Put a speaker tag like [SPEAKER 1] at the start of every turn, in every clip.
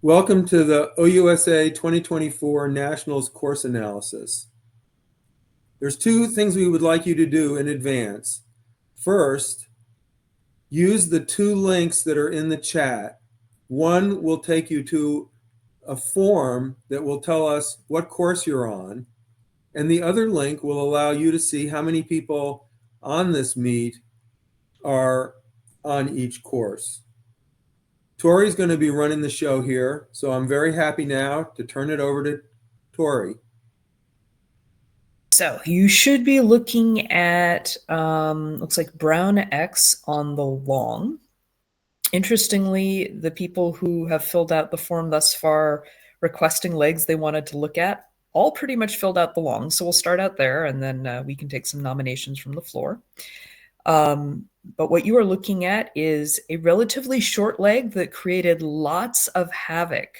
[SPEAKER 1] Welcome to the OUSA 2024 Nationals course analysis. There's two things we would like you to do in advance. First, use the two links that are in the chat. One will take you to a form that will tell us what course you're on, and the other link will allow you to see how many people on this meet are on each course. Tori's going to be running the show here, so I'm very happy now to turn it over to Tori.
[SPEAKER 2] So you should be looking at, looks like brown X on the long. Interestingly, the people who have filled out the form thus far requesting legs they wanted to look at all pretty much filled out the long. So we'll start out there, and then we can take some nominations from the floor. But what you are looking at is a relatively short leg that created lots of havoc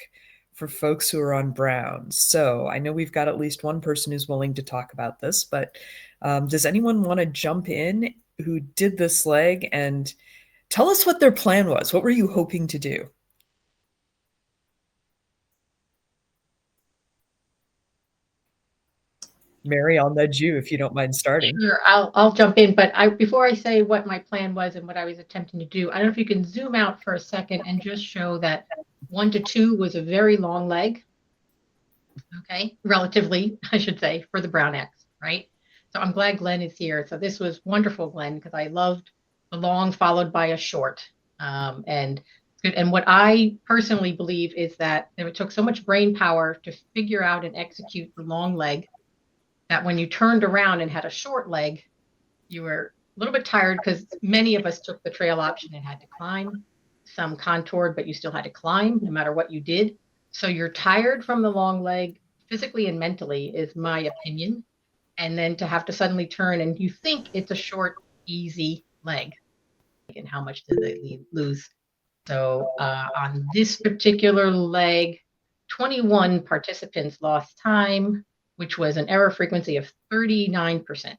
[SPEAKER 2] for folks who are on browns. So I know we've got at least one person who's willing to talk about this, but does anyone want to jump in who did this leg and tell us what their plan was? What were you hoping to do? Mary, I'll nudge you if you don't mind starting.
[SPEAKER 3] Sure, I'll jump in, but before I say what my plan was and what I was attempting to do, I don't know if you can zoom out for a second and just show that 1 to 2 was a very long leg. Okay, relatively, I should say, for the brown X, right? So I'm glad Glenn is here. So this was wonderful, Glenn, because I loved the long followed by a short. And what I personally believe is that it took so much brain power to figure out and execute the long leg that when you turned around and had a short leg, you were a little bit tired because many of us took the trail option and had to climb. Some contoured, but you still had to climb no matter what you did. So you're tired from the long leg physically and mentally is my opinion. And then to have to suddenly turn and you think it's a short, easy leg. And how much did they lose? So on this particular leg, 21 participants lost time, which was an error frequency of 39%.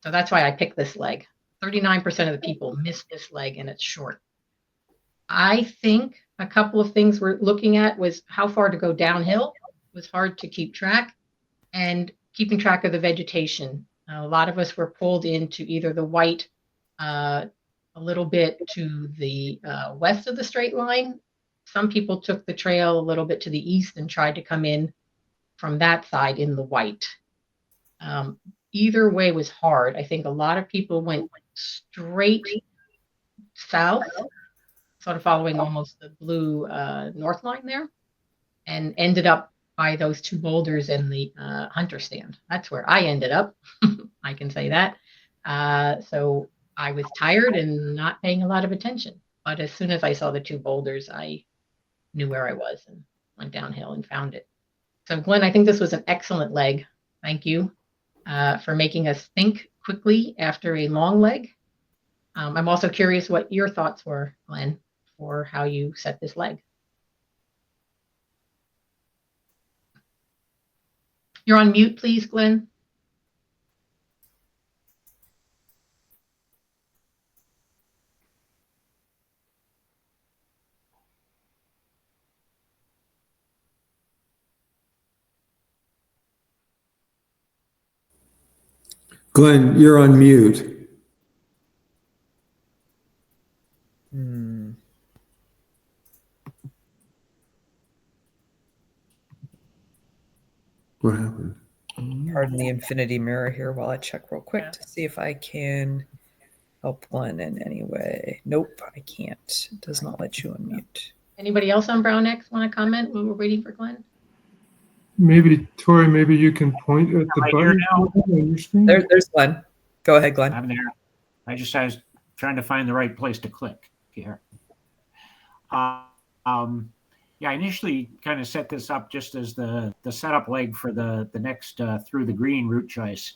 [SPEAKER 3] So that's why I picked this leg. 39% of the people missed this leg and it's short. I think a couple of things we're looking at was how far to go downhill. It was hard to keep track, and keeping track of the vegetation. A lot of us were pulled into either the white a little bit to the west of the straight line. Some people took the trail a little bit to the east and tried to come in from that side in the white. Either way was hard. I think a lot of people went straight south, sort of following almost the blue north line there, and ended up by those two boulders in the hunter stand. That's where I ended up. I can say that. So I was tired and not paying a lot of attention. But as soon as I saw the two boulders, I knew where I was and went downhill and found it. So Glenn, I think this was an excellent leg. Thank you for making us think quickly after a long leg. I'm also curious what your thoughts were, Glenn, for how you set this leg. You're on mute, please, Glenn.
[SPEAKER 1] Glenn, you're on mute. What happened?
[SPEAKER 2] Pardon the infinity mirror here while I check real quick to see if I can help Glenn in any way. Nope, I can't. It does not let you unmute.
[SPEAKER 3] Anybody else on Brown X want to comment when we're waiting for Glenn?
[SPEAKER 4] Maybe, Tori, maybe you can point at the button on your screen.
[SPEAKER 2] There's Glenn. Go ahead, Glenn.
[SPEAKER 5] I'm there. I was trying to find the right place to click here. Yeah, I initially kind of set this up just as the setup leg for the next through the green route choice.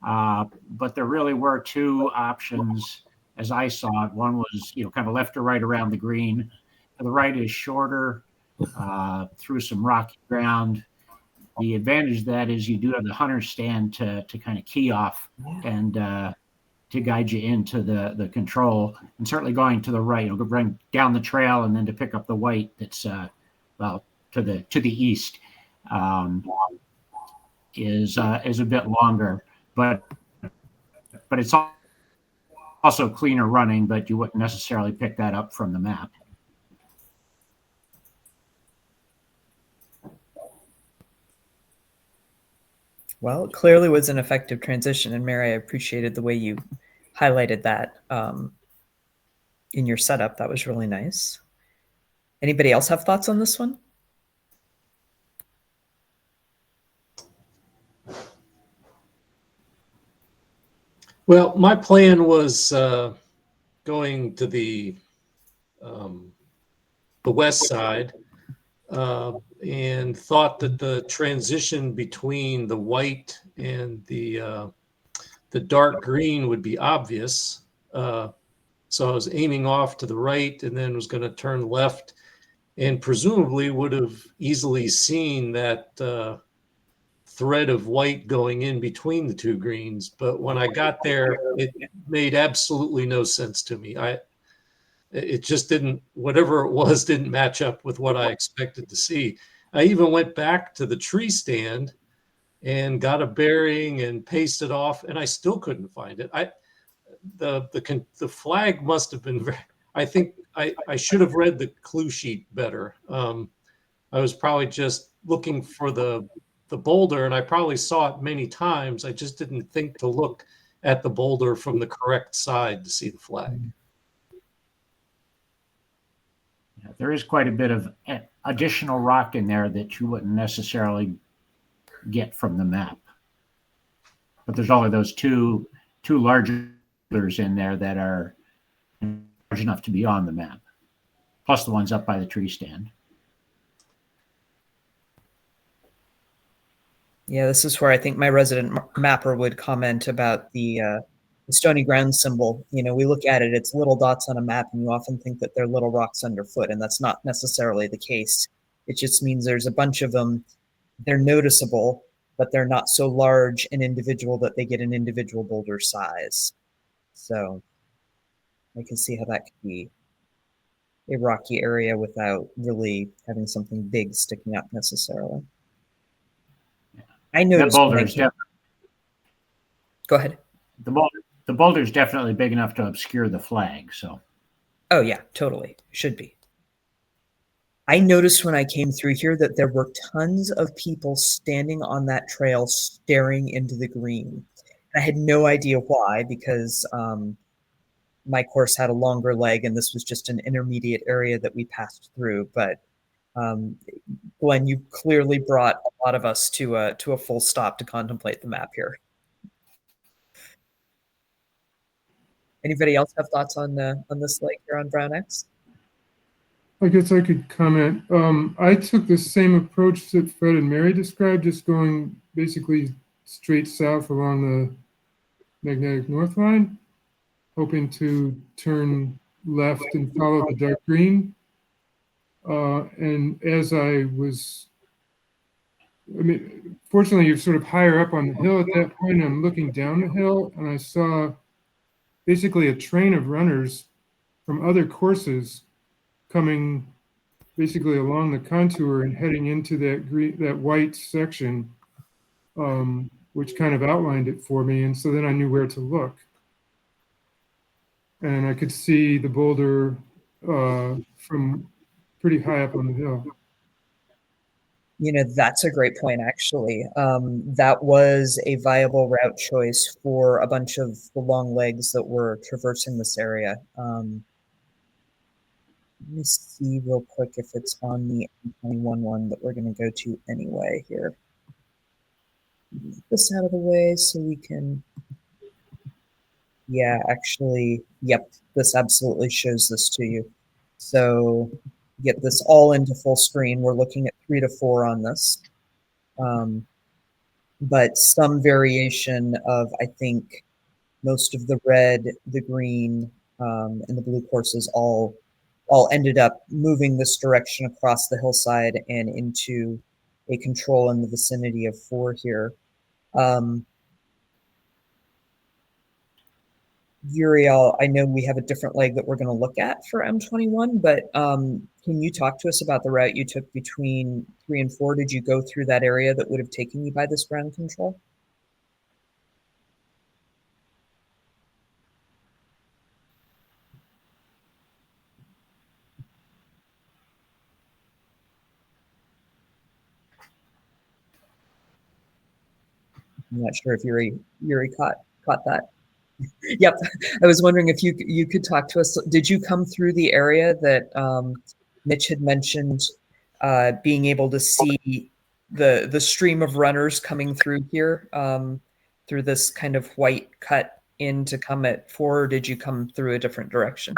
[SPEAKER 5] But there really were two options as I saw it. One was, kind of left or right around the green. The right is shorter through some rocky ground. The advantage of that is you do have the hunter stand to kind of key off and to guide you into the control, and certainly going to the right, going down the trail and then to pick up the white that's well to the east is a bit longer, but it's also cleaner running, but you wouldn't necessarily pick that up from the map.
[SPEAKER 2] Well, it clearly was an effective transition, and Mary, I appreciated the way you highlighted that in your setup. That was really nice. Anybody else have thoughts on this one?
[SPEAKER 6] Well, my plan was going to the west side, and thought that the transition between the white and the dark green would be obvious. So I was aiming off to the right and then was going to turn left, and presumably would have easily seen that thread of white going in between the two greens. But when I got there, it made absolutely no sense to me. It just didn't, whatever it was, didn't match up with what I expected to see. I even went back to the tree stand and got a bearing and pasted off, and I still couldn't find it. The flag must have been very, I think I should have read the clue sheet better. I was probably just looking for the boulder, and I probably saw it many times. I just didn't think to look at the boulder from the correct side to see the flag.
[SPEAKER 5] Yeah, there is quite a bit of additional rock in there that you wouldn't necessarily get from the map. But there's only those two larger in there that are large enough to be on the map, plus the ones up by the tree stand.
[SPEAKER 2] Yeah, this is where I think my resident mapper would comment about the stony ground symbol. You know, we look at it, it's little dots on a map, and you often think that they're little rocks underfoot, and that's not necessarily the case. It just means there's a bunch of them. They're noticeable, but they're not so large and individual that they get an individual boulder size. So I can see how that could be a rocky area without really having something big sticking up necessarily. I noticed
[SPEAKER 5] That
[SPEAKER 2] when I
[SPEAKER 5] boulder's
[SPEAKER 2] came... Go ahead.
[SPEAKER 5] The boulder's definitely big enough to obscure the flag. So.
[SPEAKER 2] Oh yeah, totally. Should be. I noticed when I came through here that there were tons of people standing on that trail staring into the green. I had no idea why, because my course had a longer leg and this was just an intermediate area that we passed through. But Glenn, you clearly brought a lot of us to a full stop to contemplate the map here. Anybody else have thoughts on this lake here on Brown X?
[SPEAKER 4] I guess I could comment. I took the same approach that Fred and Mary described, just going basically straight south along the magnetic north line, hoping to turn left and follow the dark green. And as I was, fortunately, you're sort of higher up on the hill at that point. I'm looking down the hill, and I saw basically a train of runners from other courses coming basically along the contour and heading into that white section, which kind of outlined it for me. And so then I knew where to look. And I could see the boulder from pretty high up on the hill.
[SPEAKER 2] You know, that's a great point, actually. That was a viable route choice for a bunch of the long legs that were traversing this area. Let me see real quick if it's on the M21 one that we're going to go to anyway here. Get this out of the way so we can... Yeah, actually, yep, this absolutely shows this to you. So get this all into full screen. We're looking at 3 to 4 on this. But some variation of, I think, most of the red, the green, and the blue courses all ended up moving this direction across the hillside and into a control in the vicinity of 4 here. Uriel, I know we have a different leg that we're going to look at for M21, but can you talk to us about the route you took between 3 and 4? Did you go through that area that would have taken you by this ground control? I'm not sure if Yuri caught that. Yep, I was wondering if you could talk to us. Did you come through the area that Mitch had mentioned, being able to see the stream of runners coming through here, through this kind of white cut in to come at 4, or did you come through a different direction?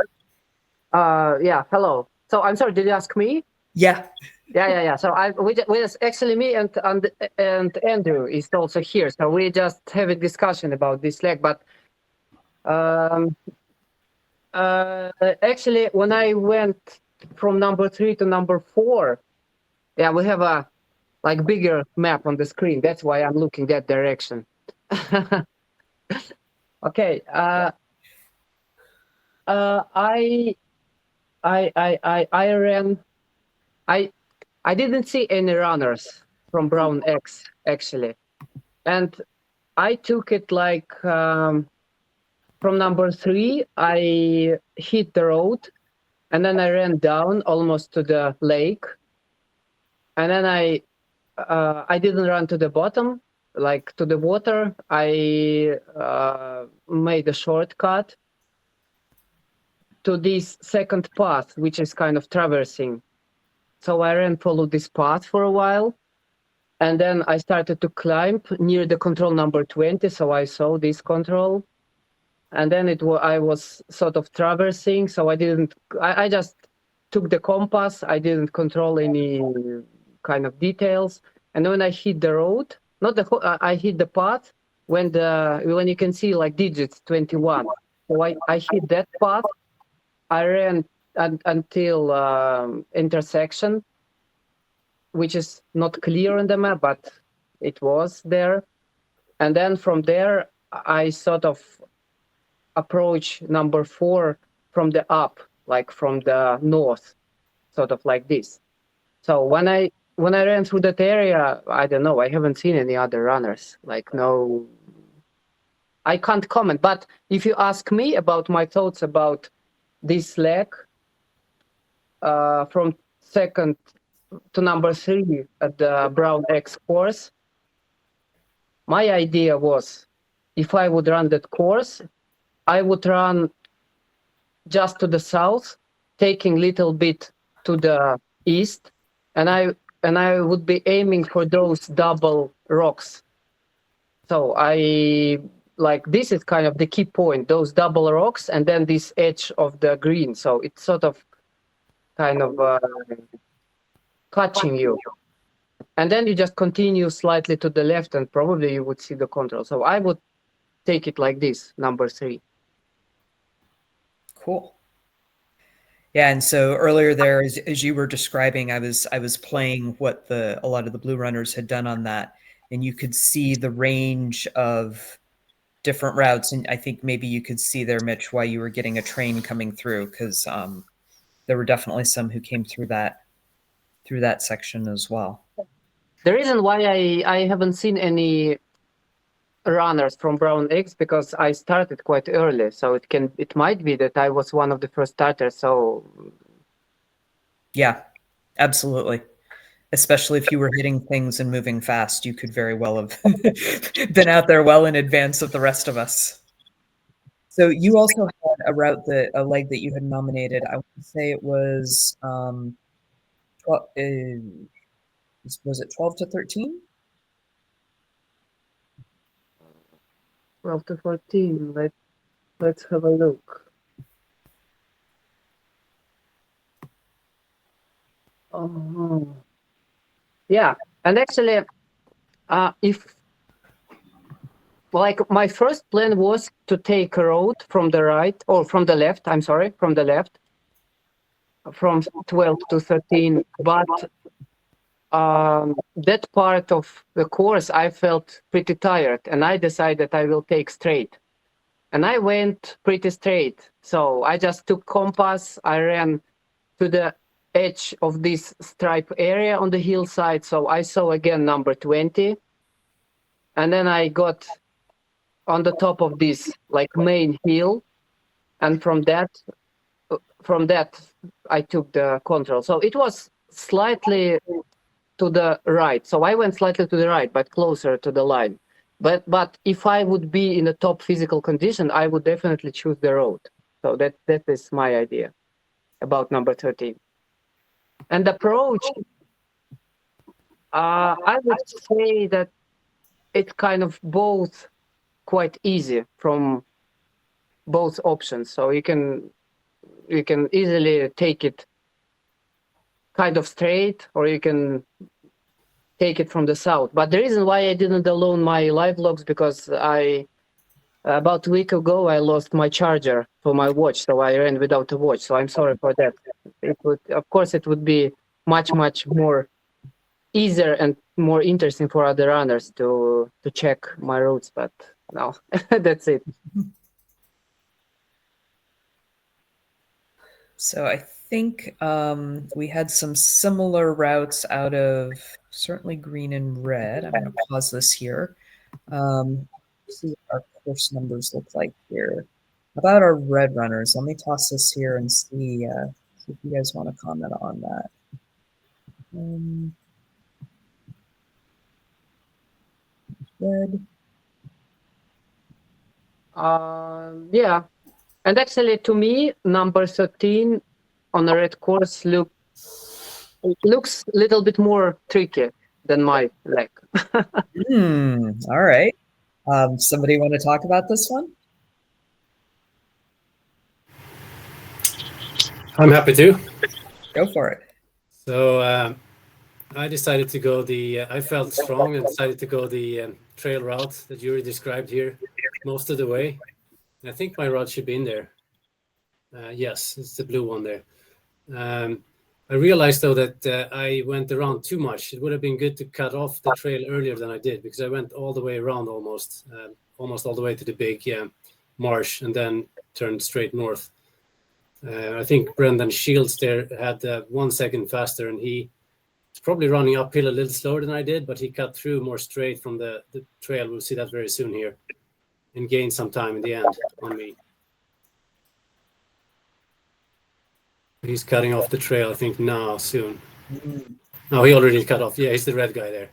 [SPEAKER 7] Yeah, hello. So I'm sorry, did you ask me?
[SPEAKER 2] Yeah.
[SPEAKER 7] Yeah. So we just actually me and Andrew is also here. So we just have a discussion about this leg. But actually, when I went from number 3 to number 4, yeah, we have a like bigger map on the screen. That's why I'm looking that direction. Okay. I ran. I didn't see any runners from Brown X actually, and I took it like from number 3. I hit the road, and then I ran down almost to the lake, and then I didn't run to the bottom, like to the water. I made a shortcut to this second path, which is kind of traversing. So I ran follow this path for a while, and then I started to climb near the control number 20. So I saw this control, and then I was sort of traversing. So I just took the compass. I didn't control any kind of details. And when I hit the road, I hit the path when you can see like digits 21. So I hit that path. I ran until intersection, which is not clear on the map, but it was there. And then from there, I sort of approach number 4 from the up, like from the north, sort of like this. So when I ran through that area, I don't know, I haven't seen any other runners. Like no, I can't comment. But if you ask me about my thoughts about this leg, from 2nd to number 3 at the Brown X course, my idea was, if I would run that course, I would run just to the south, taking little bit to the east, and I would be aiming for those double rocks. So this is kind of the key point, those double rocks, and then this edge of the green. So it's sort of kind of catching you. And then you just continue slightly to the left, and probably you would see the control. So I would take it like this, number 3.
[SPEAKER 2] Cool. Yeah, and so earlier there, as you were describing, I was playing what a lot of the blue runners had done on that, and you could see the range of different routes. And I think maybe you could see there, Mitch, why you were getting a train coming through, because there were definitely some who came through that section as well.
[SPEAKER 7] The reason why I haven't seen any runners from Brown X, because I started quite early, so it might be that I was one of the first starters. So
[SPEAKER 2] yeah, absolutely. Especially if you were hitting things and moving fast, you could very well have been out there well in advance of the rest of us. So you also had a leg that you had nominated. I would say it was was it 12 to 13?
[SPEAKER 7] 12 to 14. Let's have a look. Oh, yeah. And actually, my first plan was to take a road from the right, or from the left. I'm sorry, from the left, from 12 to 13. But that part of the course, I felt pretty tired, and I decided I will take straight. and I went pretty straight. So I just took compass. I ran to the edge of this stripe area on the hillside. So I saw again number 20. And then I got on the top of this like main hill. And from that, I took the control. So it was slightly to the right. So I went slightly to the right, but closer to the line. But if I would be in a top physical condition, I would definitely choose the road. So that is my idea about number 13. And approach, I would say that it's kind of both quite easy from both options. So you can easily take it kind of straight, or you can take it from the south. But the reason why I didn't download my live logs, because about a week ago I lost my charger for my watch, so I ran without a watch. So I'm sorry for that. It would be much more easier and more interesting for other runners to check my routes, but no, that's it.
[SPEAKER 2] So I think we had some similar routes out of certainly green and red. I'm going to pause this here. See what our course numbers look like here. About our red runners, let me toss this here and see if you guys want to comment on that. Red.
[SPEAKER 7] Yeah, and actually to me, number 13 on a red course looks a little bit more tricky than my leg.
[SPEAKER 2] All right. Somebody want to talk about this one?
[SPEAKER 8] I'm happy to.
[SPEAKER 2] Go for it.
[SPEAKER 8] So I decided to go I felt strong and decided to go the trail route that Yuri described here most of the way. And I think my route should be in there. Yes, it's the blue one there. I realized though that I went around too much. It would have been good to cut off the trail earlier than I did, because I went all the way around almost all the way to the big marsh and then turned straight north. I think Brendan Shields there had 1 second faster, and he was probably running uphill a little slower than I did, but he cut through more straight from the trail. We'll see that very soon here, and gained some time in the end on me. He's cutting off the trail, I think, now, soon. No, he already cut off. Yeah, he's the red guy there.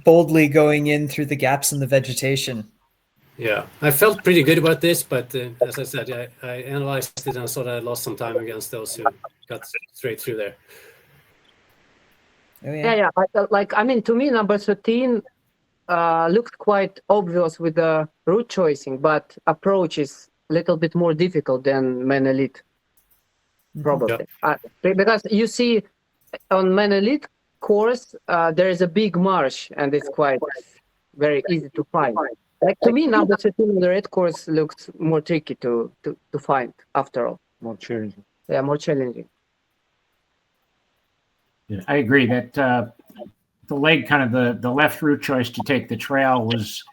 [SPEAKER 2] Boldly going in through the gaps in the vegetation.
[SPEAKER 8] Yeah, I felt pretty good about this, but as I said, I analyzed it and I saw that I lost some time against those who got straight through there.
[SPEAKER 2] Oh, yeah.
[SPEAKER 7] Yeah. To me, number 13 looked quite obvious with the route choosing, but approach is a little bit more difficult than Man Elite, probably. Because you see, on Man Elite course, there is a big marsh, and it's quite very easy to find. Like, to me, number 13 on the red course looks more tricky to find, after all.
[SPEAKER 9] More challenging.
[SPEAKER 7] Yeah, more challenging.
[SPEAKER 5] Yeah, I agree that the leg, kind of the left route choice to take the trail was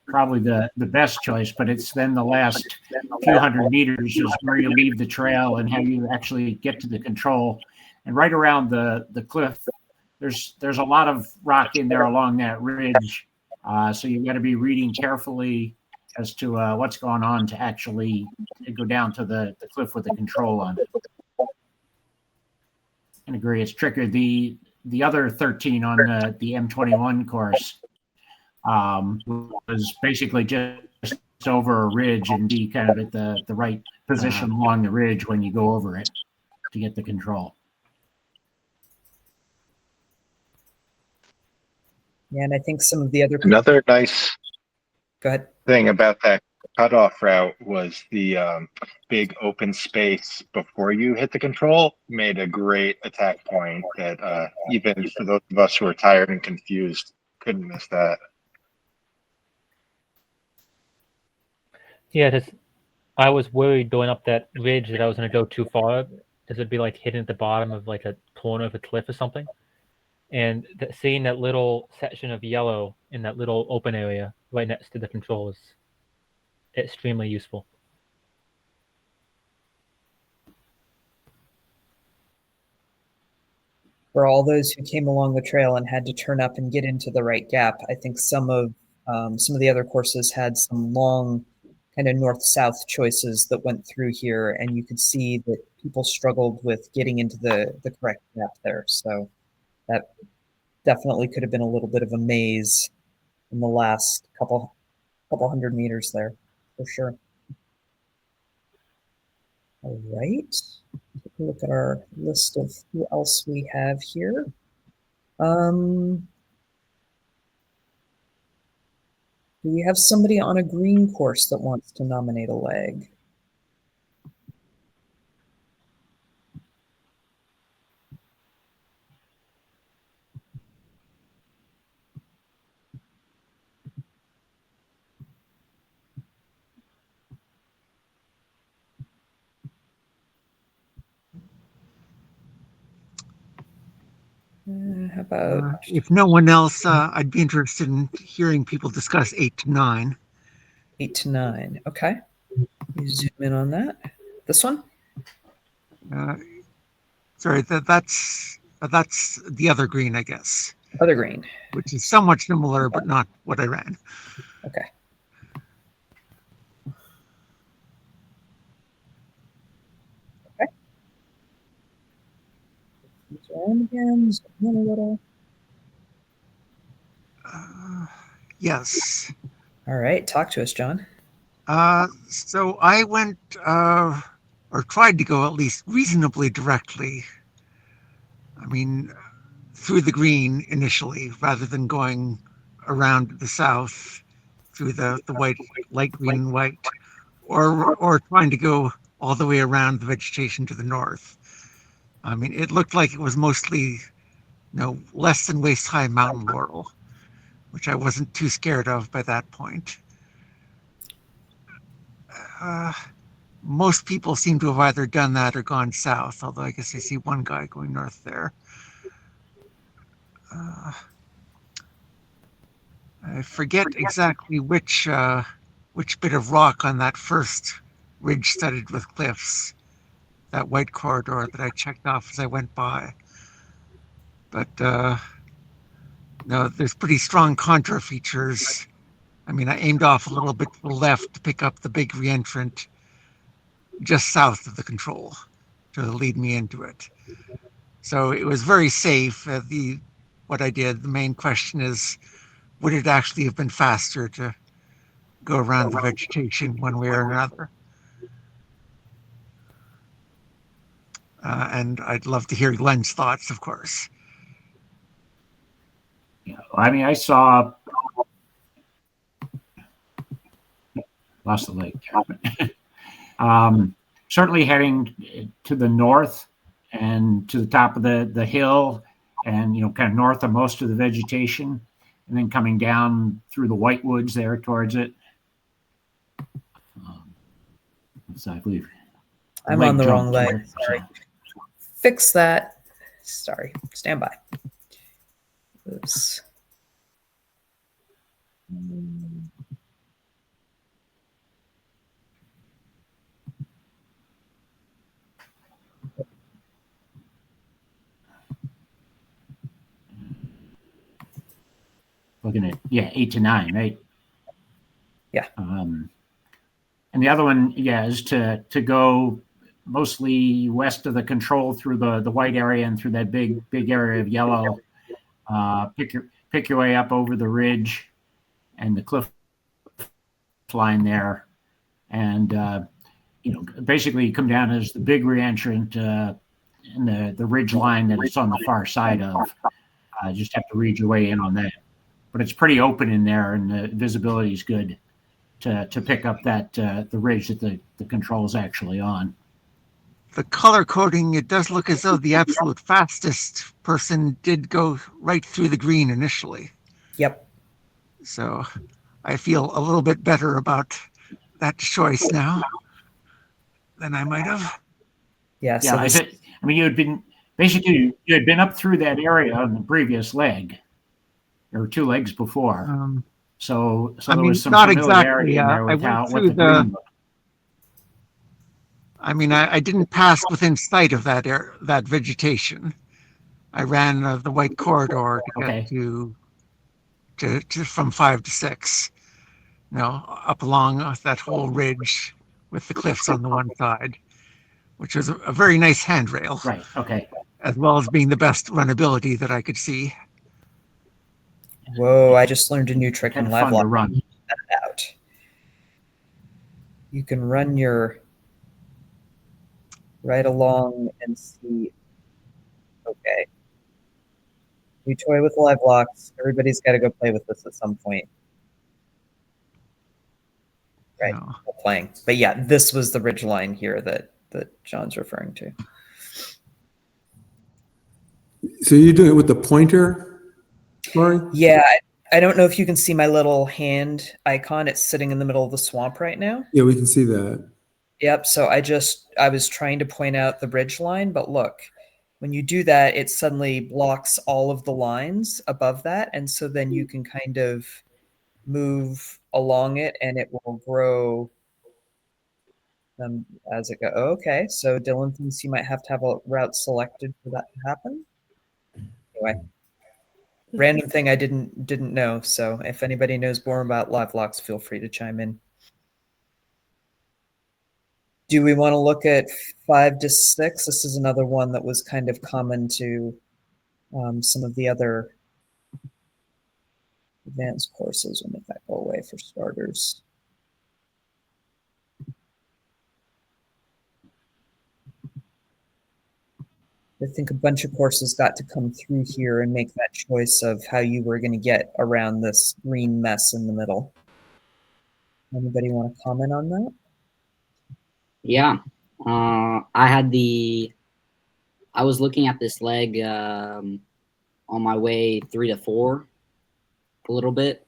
[SPEAKER 5] probably the best choice, but it's then the last few hundred meters is where you leave the trail and how you actually get to the control. And right around the cliff, there's a lot of rock in there along that ridge. So you've got to be reading carefully as to what's going on to actually go down to the cliff with the control on it. I agree, it's trickier. The other 13 on the M21 course was basically just over a ridge and be kind of at the right position along the ridge when you go over it to get the control.
[SPEAKER 2] Yeah, and I think some of the other
[SPEAKER 9] Another nice
[SPEAKER 2] Go ahead.
[SPEAKER 9] thing about that cutoff route was the big open space before you hit the control made a great attack point that even for those of us who are tired and confused couldn't miss that.
[SPEAKER 10] Yeah, I was worried going up that ridge that I was going to go too far. Does it be like hidden at the bottom of like a corner of a cliff or something? And seeing that little section of yellow in that little open area right next to the control is extremely useful.
[SPEAKER 2] For all those who came along the trail and had to turn up and get into the right gap, I think some of the other courses had some long kind of north-south choices that went through here, and you could see that people struggled with getting into the correct gap there. So that definitely could have been a little bit of a maze in the last couple hundred meters there, for sure. All right. Take a look at our list of who else we have here. Do we have somebody on a green course that wants to nominate a leg? How about
[SPEAKER 11] If no one else, I'd be interested in hearing people discuss 8 to 9.
[SPEAKER 2] 8 to 9? Okay. You zoom in on that. This one?
[SPEAKER 11] Sorry, that's the other green, I guess,
[SPEAKER 2] Other green.
[SPEAKER 11] which is somewhat similar, but not what I ran.
[SPEAKER 2] Okay. Okay. Zoom again. Zoom in a little.
[SPEAKER 11] Yes.
[SPEAKER 2] All right. Talk to us, John.
[SPEAKER 11] So I went, or tried to go at least reasonably directly. I mean, through the green initially, rather than going around the south through the white, light green and white, or trying to go all the way around the vegetation to the north. I mean, it looked like it was mostly, less than waist high mountain laurel, which I wasn't too scared of by that point. Most people seem to have either done that or gone south, although I guess I see one guy going north there. I forget exactly which bit of rock on that first ridge studded with cliffs, that white corridor that I checked off as I went by. But no, there's pretty strong contour features. I mean, I aimed off a little bit to the left to pick up the big reentrant just south of the control to lead me into it. So it was very safe. What I did, the main question is, would it actually have been faster to go around the vegetation one way or another? And I'd love to hear Glenn's thoughts, of course.
[SPEAKER 5] Yeah, I mean, I saw lost the lake. Certainly heading to the north and to the top of the hill, and kind of north of most of the vegetation, and then coming down through the white woods there towards it. So I believe
[SPEAKER 2] I'm on the wrong leg. Sorry. Fix that. Sorry. Stand by. Oops.
[SPEAKER 5] Looking at 8 to 9, right?
[SPEAKER 2] Yeah.
[SPEAKER 5] And the other one, is to go mostly west of the control through the white area and through that big area of yellow. Pick your way up over the ridge and the cliff line there, and basically come down as the big reentrant in the ridge line that it's on the far side of. Just have to read your way in on that. But it's pretty open in there, and the visibility is good to pick up that the ridge that the control is actually on.
[SPEAKER 11] The color coding, it does look as though the absolute fastest person did go right through the green initially.
[SPEAKER 2] Yep.
[SPEAKER 11] So I feel a little bit better about that choice now than I might have.
[SPEAKER 2] Yeah.
[SPEAKER 5] Yeah, I mean, Basically, you had been up through that area on the previous leg, or 2 legs before. So
[SPEAKER 11] I
[SPEAKER 5] there
[SPEAKER 11] mean,
[SPEAKER 5] was some
[SPEAKER 11] not
[SPEAKER 5] familiarity
[SPEAKER 11] exactly.
[SPEAKER 5] in there
[SPEAKER 11] I
[SPEAKER 5] with
[SPEAKER 11] went
[SPEAKER 5] what
[SPEAKER 11] through
[SPEAKER 5] the green looked.
[SPEAKER 11] I mean, I didn't pass within sight of that vegetation. I ran the white corridor to get
[SPEAKER 5] Okay.
[SPEAKER 11] to from 5 to 6. Up along that whole ridge with the cliffs on the one side, which was a very nice handrail,
[SPEAKER 5] Right. Okay.
[SPEAKER 11] as well as being the best runnability that I could see.
[SPEAKER 2] Whoa, I just learned a new trick in
[SPEAKER 5] Kind of
[SPEAKER 2] live
[SPEAKER 5] fun to
[SPEAKER 2] lock.
[SPEAKER 5] run.
[SPEAKER 2] Out. You can run your right along and see. Okay. We toy with live locks. Everybody's got to go play with this at some point. Right.
[SPEAKER 11] You know.
[SPEAKER 2] We're playing. But yeah, this was the ridge line here that John's referring to.
[SPEAKER 1] So you're doing it with the pointer, Tori?
[SPEAKER 2] Yeah, I don't know if you can see my little hand icon. It's sitting in the middle of the swamp right now.
[SPEAKER 1] Yeah, we can see that.
[SPEAKER 2] Yep. So I was trying to point out the ridge line, but look, when you do that, it suddenly blocks all of the lines above that. And so then you can kind of move along it and it will grow them as it goes. Okay. So Dylan thinks you might have to have a route selected for that to happen. Anyway, random thing I didn't know. So if anybody knows more about live locks, feel free to chime in. Do we want to look at 5 to 6? This is another one that was kind of common to some of the other advanced courses. We'll make that go away for starters. I think a bunch of courses got to come through here and make that choice of how you were going to get around this green mess in the middle. Anybody want to comment on that?
[SPEAKER 12] Yeah. I was looking at this leg on my way 3 to 4 a little bit.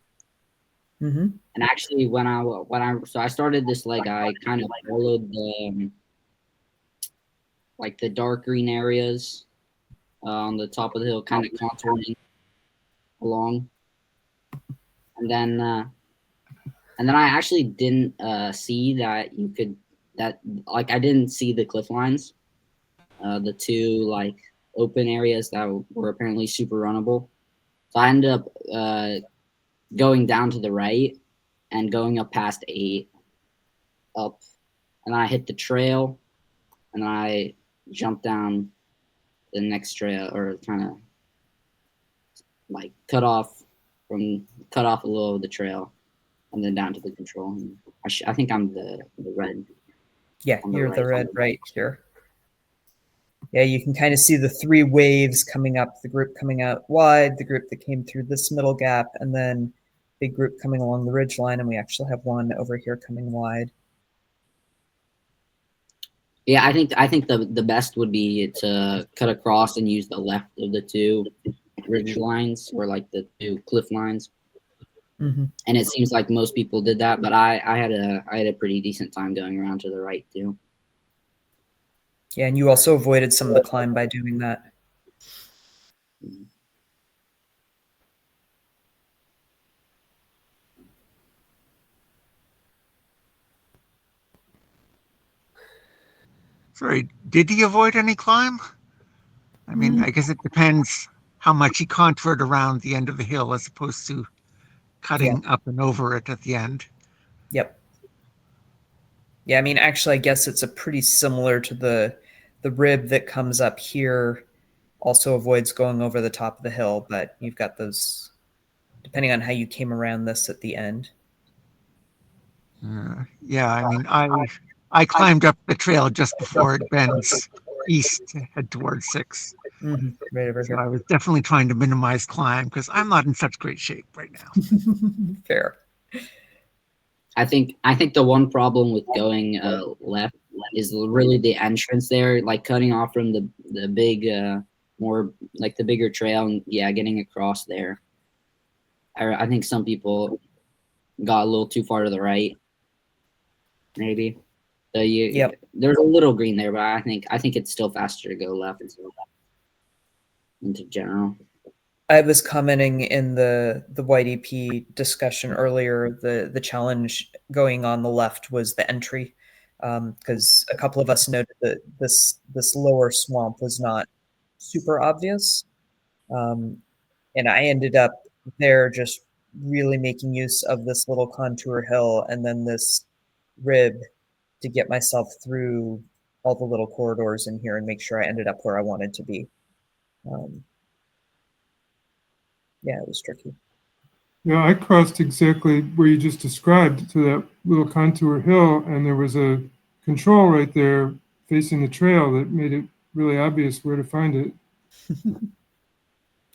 [SPEAKER 2] Mm-hmm.
[SPEAKER 12] And actually so I started this leg, I kind of followed the like the dark green areas on the top of the hill, kind of contouring along. And then I actually didn't see that I didn't see the cliff lines, the 2 like open areas that were apparently super runnable. So I ended up going down to the right and going up past 8 up, and I hit the trail, and I jumped down the next trail, or kind of like cut off a little of the trail, and then down to the control. And I think I'm the red.
[SPEAKER 2] Yeah, you're the red right here. Yeah, you can kind of see the 3 waves coming up, the group coming out wide, the group that came through this middle gap, and then big group coming along the ridge line, and we actually have one over here coming wide.
[SPEAKER 12] Yeah, I think the best would be to cut across and use the left of the 2 ridge lines, or like the 2 cliff lines.
[SPEAKER 2] Mm-hmm.
[SPEAKER 12] And it seems like most people did that, but I had a pretty decent time going around to the right too.
[SPEAKER 2] Yeah, and you also avoided some of the climb by doing that.
[SPEAKER 11] Sorry, did he avoid any climb? I mean, I guess it depends how much he contoured around the end of the hill as opposed to cutting up and over it at the end.
[SPEAKER 2] Yep. Yeah, I mean, actually, I guess it's a pretty similar to the rib that comes up here. Also avoids going over the top of the hill, but you've got those, depending on how you came around this at the end.
[SPEAKER 11] Yeah, I mean, I climbed up the trail just before it bends east to head towards 6.
[SPEAKER 2] Mm-hmm. Right over
[SPEAKER 11] So
[SPEAKER 2] here.
[SPEAKER 11] I was definitely trying to minimize climb because I'm not in such great shape right now.
[SPEAKER 2] Fair.
[SPEAKER 12] I think the one problem with going left is really the entrance there, like cutting off from the big more like the bigger trail, and getting across there. I think some people got a little too far to the right, maybe. So there's a little green there, but I think it's still faster to go left. into general.
[SPEAKER 2] I was commenting in the YDP discussion earlier. The challenge going on the left was the entry, because a couple of us noted that this lower swamp was not super obvious, and I ended up there just really making use of this little contour hill and then this rib to get myself through all the little corridors in here and make sure I ended up where I wanted to be. Yeah, it was tricky.
[SPEAKER 4] Yeah, I crossed exactly where you just described to that little contour hill, and there was a control right there facing the trail that made it really obvious where to find it.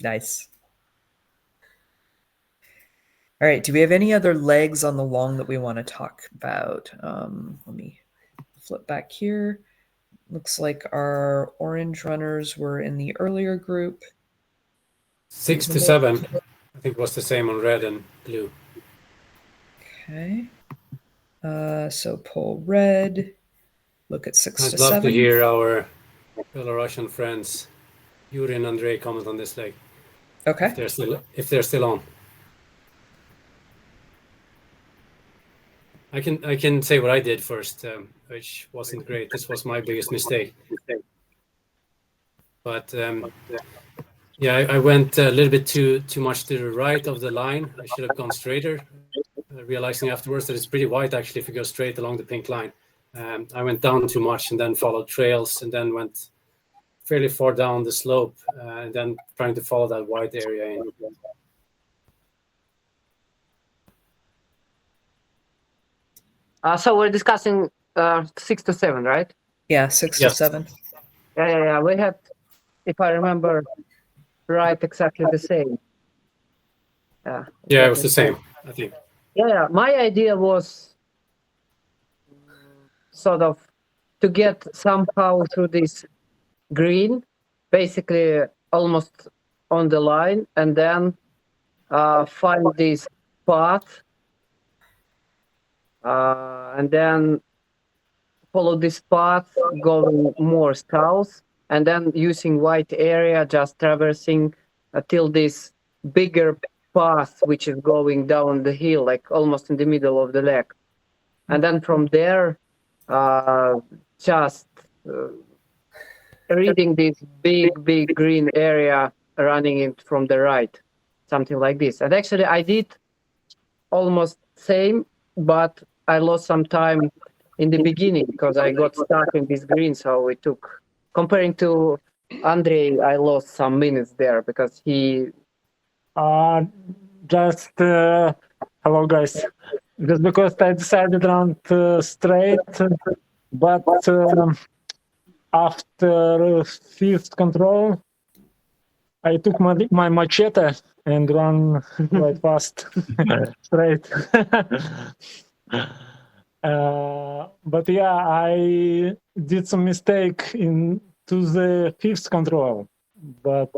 [SPEAKER 2] Nice. All right, do we have any other legs on the long that we want to talk about? Let me flip back here. Looks like our orange runners were in the earlier group.
[SPEAKER 8] 6 to 7, I think, was the same on red and blue.
[SPEAKER 2] Okay. So pull red. Look at 6 to 7.
[SPEAKER 8] I'd love to hear our Belarusian friends, Yuri and Andrei, comment on this leg.
[SPEAKER 2] Okay.
[SPEAKER 8] If they're still on. I can say what I did first, which wasn't great. This was my biggest mistake. But yeah, I went a little bit too much to the right of the line. I should have gone straighter, realizing afterwards that it's pretty wide actually if you go straight along the pink line. I went down too much and then followed trails and then went fairly far down the slope and then trying to follow that white area in.
[SPEAKER 7] So we're discussing 6 to 7, right?
[SPEAKER 2] Yeah, 6 to 7.
[SPEAKER 7] Yeah. We had, if I remember right, exactly the same.
[SPEAKER 8] Yeah, it was the same, I think.
[SPEAKER 7] Yeah. My idea was sort of to get somehow through this green, basically almost on the line, and then find this path, and then follow this path going more south, and then using white area, just traversing till this bigger path, which is going down the hill, like almost in the middle of the lake. And then from there, just reading this big green area running in from the right, something like this. And actually I did almost same, but I lost some time in the beginning because I got stuck in this green. So it took, comparing to Andrei, I lost some minutes there because he...
[SPEAKER 13] hello guys. Just because I decided to run straight, but after fifth control, I took my machete and ran quite fast straight. But yeah, I did some mistake to the fifth control, but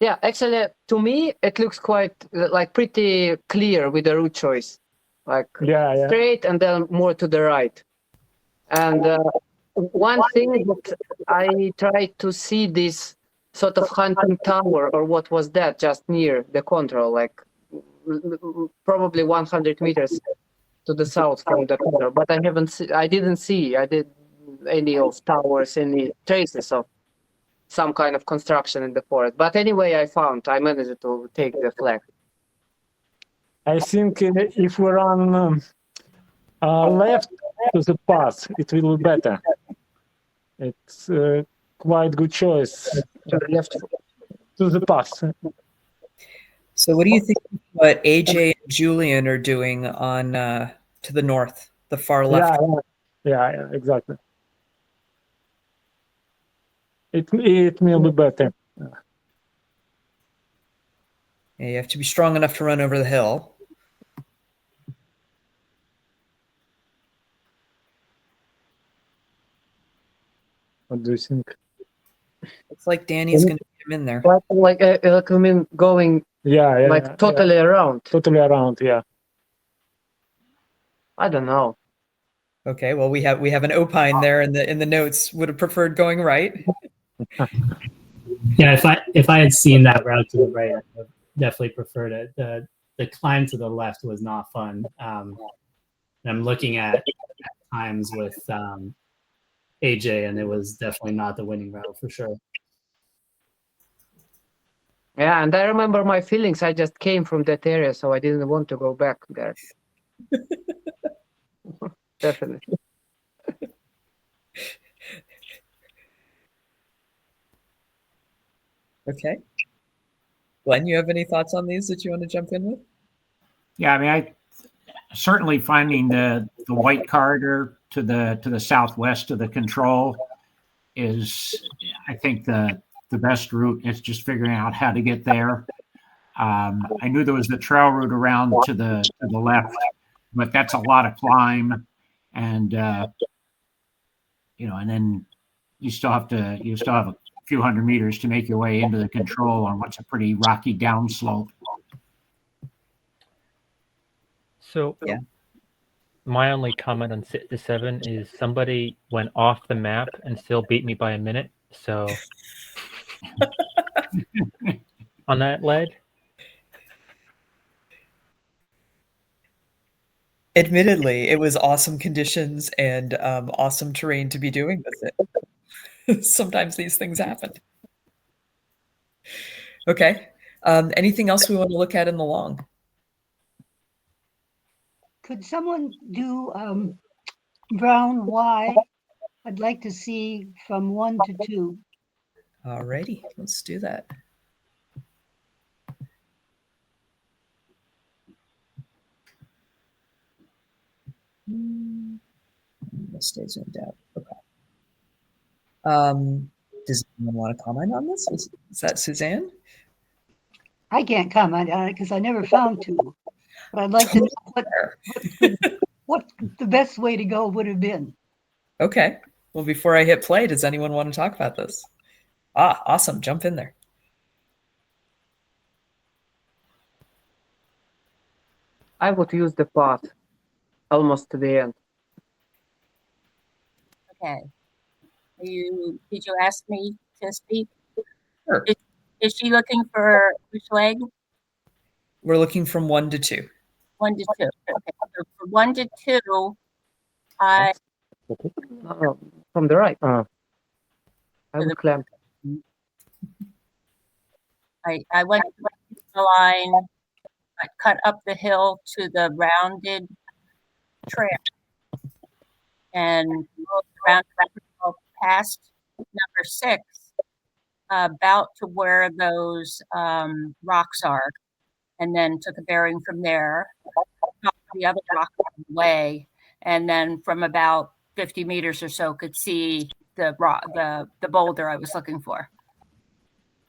[SPEAKER 7] yeah, actually, to me, it looks quite like pretty clear with the route choice, like straight and then more to the right. And one thing that I tried to see this sort of hunting tower, or what was that, just near the control, like probably 100 meters to the south from the control. But I didn't see any of towers, any traces of some kind of construction in the forest. But anyway, I managed to take the flag.
[SPEAKER 13] I think if we run left to the path, it will be better. It's quite good choice.
[SPEAKER 7] Left
[SPEAKER 13] to the path.
[SPEAKER 2] So what do you think what AJ and Julian are doing on to the north, the far left?
[SPEAKER 13] Yeah, exactly. It will be better.
[SPEAKER 2] Yeah, you have to be strong enough to run over the hill.
[SPEAKER 13] What do you think?
[SPEAKER 2] It's like Danny's going to come in there.
[SPEAKER 7] Like I mean, going totally around.
[SPEAKER 13] Totally around, yeah.
[SPEAKER 7] I don't know.
[SPEAKER 2] Okay, well we have an opine there in the notes. Would have preferred going right.
[SPEAKER 14] Yeah, if I had seen that route to the right, I would have definitely preferred it. The climb to the left was not fun. I'm looking at times with AJ, and it was definitely not the winning route for sure.
[SPEAKER 7] Yeah, and I remember my feelings. I just came from that area, so I didn't want to go back there. Definitely.
[SPEAKER 2] Okay. Glenn, you have any thoughts on these that you want to jump in with?
[SPEAKER 5] Yeah, I mean, I certainly finding the white corridor to the southwest of the control is, I think, the best route. It's just figuring out how to get there. I knew there was the trail route around to the left, but that's a lot of climb, and and then you still have a few hundred meters to make your way into the control on what's a pretty rocky downslope.
[SPEAKER 10] So my only comment on 6 to 7 is somebody went off the map and still beat me by a minute. So on that lead.
[SPEAKER 2] Admittedly, it was awesome conditions and awesome terrain to be doing with it. Sometimes these things happen. Okay. Anything else we want to look at in the long?
[SPEAKER 15] Could someone do brown Y? I'd like to see from 1 to 2.
[SPEAKER 2] Alrighty, let's do that. Let's stay zoomed out. Okay. Does anyone want to comment on this? Is that Suzanne?
[SPEAKER 15] I can't comment on it because I never found 2. But I'd like to know what the best way to go would have been.
[SPEAKER 2] Okay. Well, before I hit play, does anyone want to talk about this? Awesome. Jump in there.
[SPEAKER 7] I would use the path almost to the end.
[SPEAKER 16] Okay. Did you ask me to speak?
[SPEAKER 2] Sure.
[SPEAKER 16] Is she looking for which leg?
[SPEAKER 2] We're looking from 1 to 2.
[SPEAKER 16] 1 to 2. Okay. So for 1 to 2, I
[SPEAKER 7] From the right. I would climb.
[SPEAKER 16] I went to the line, I cut up the hill to the rounded trail and moved around past number 6, about to where those rocks are, and then took a bearing from there, the other rock on the way, and then from about 50 meters or so could see the rock, the boulder I was looking for.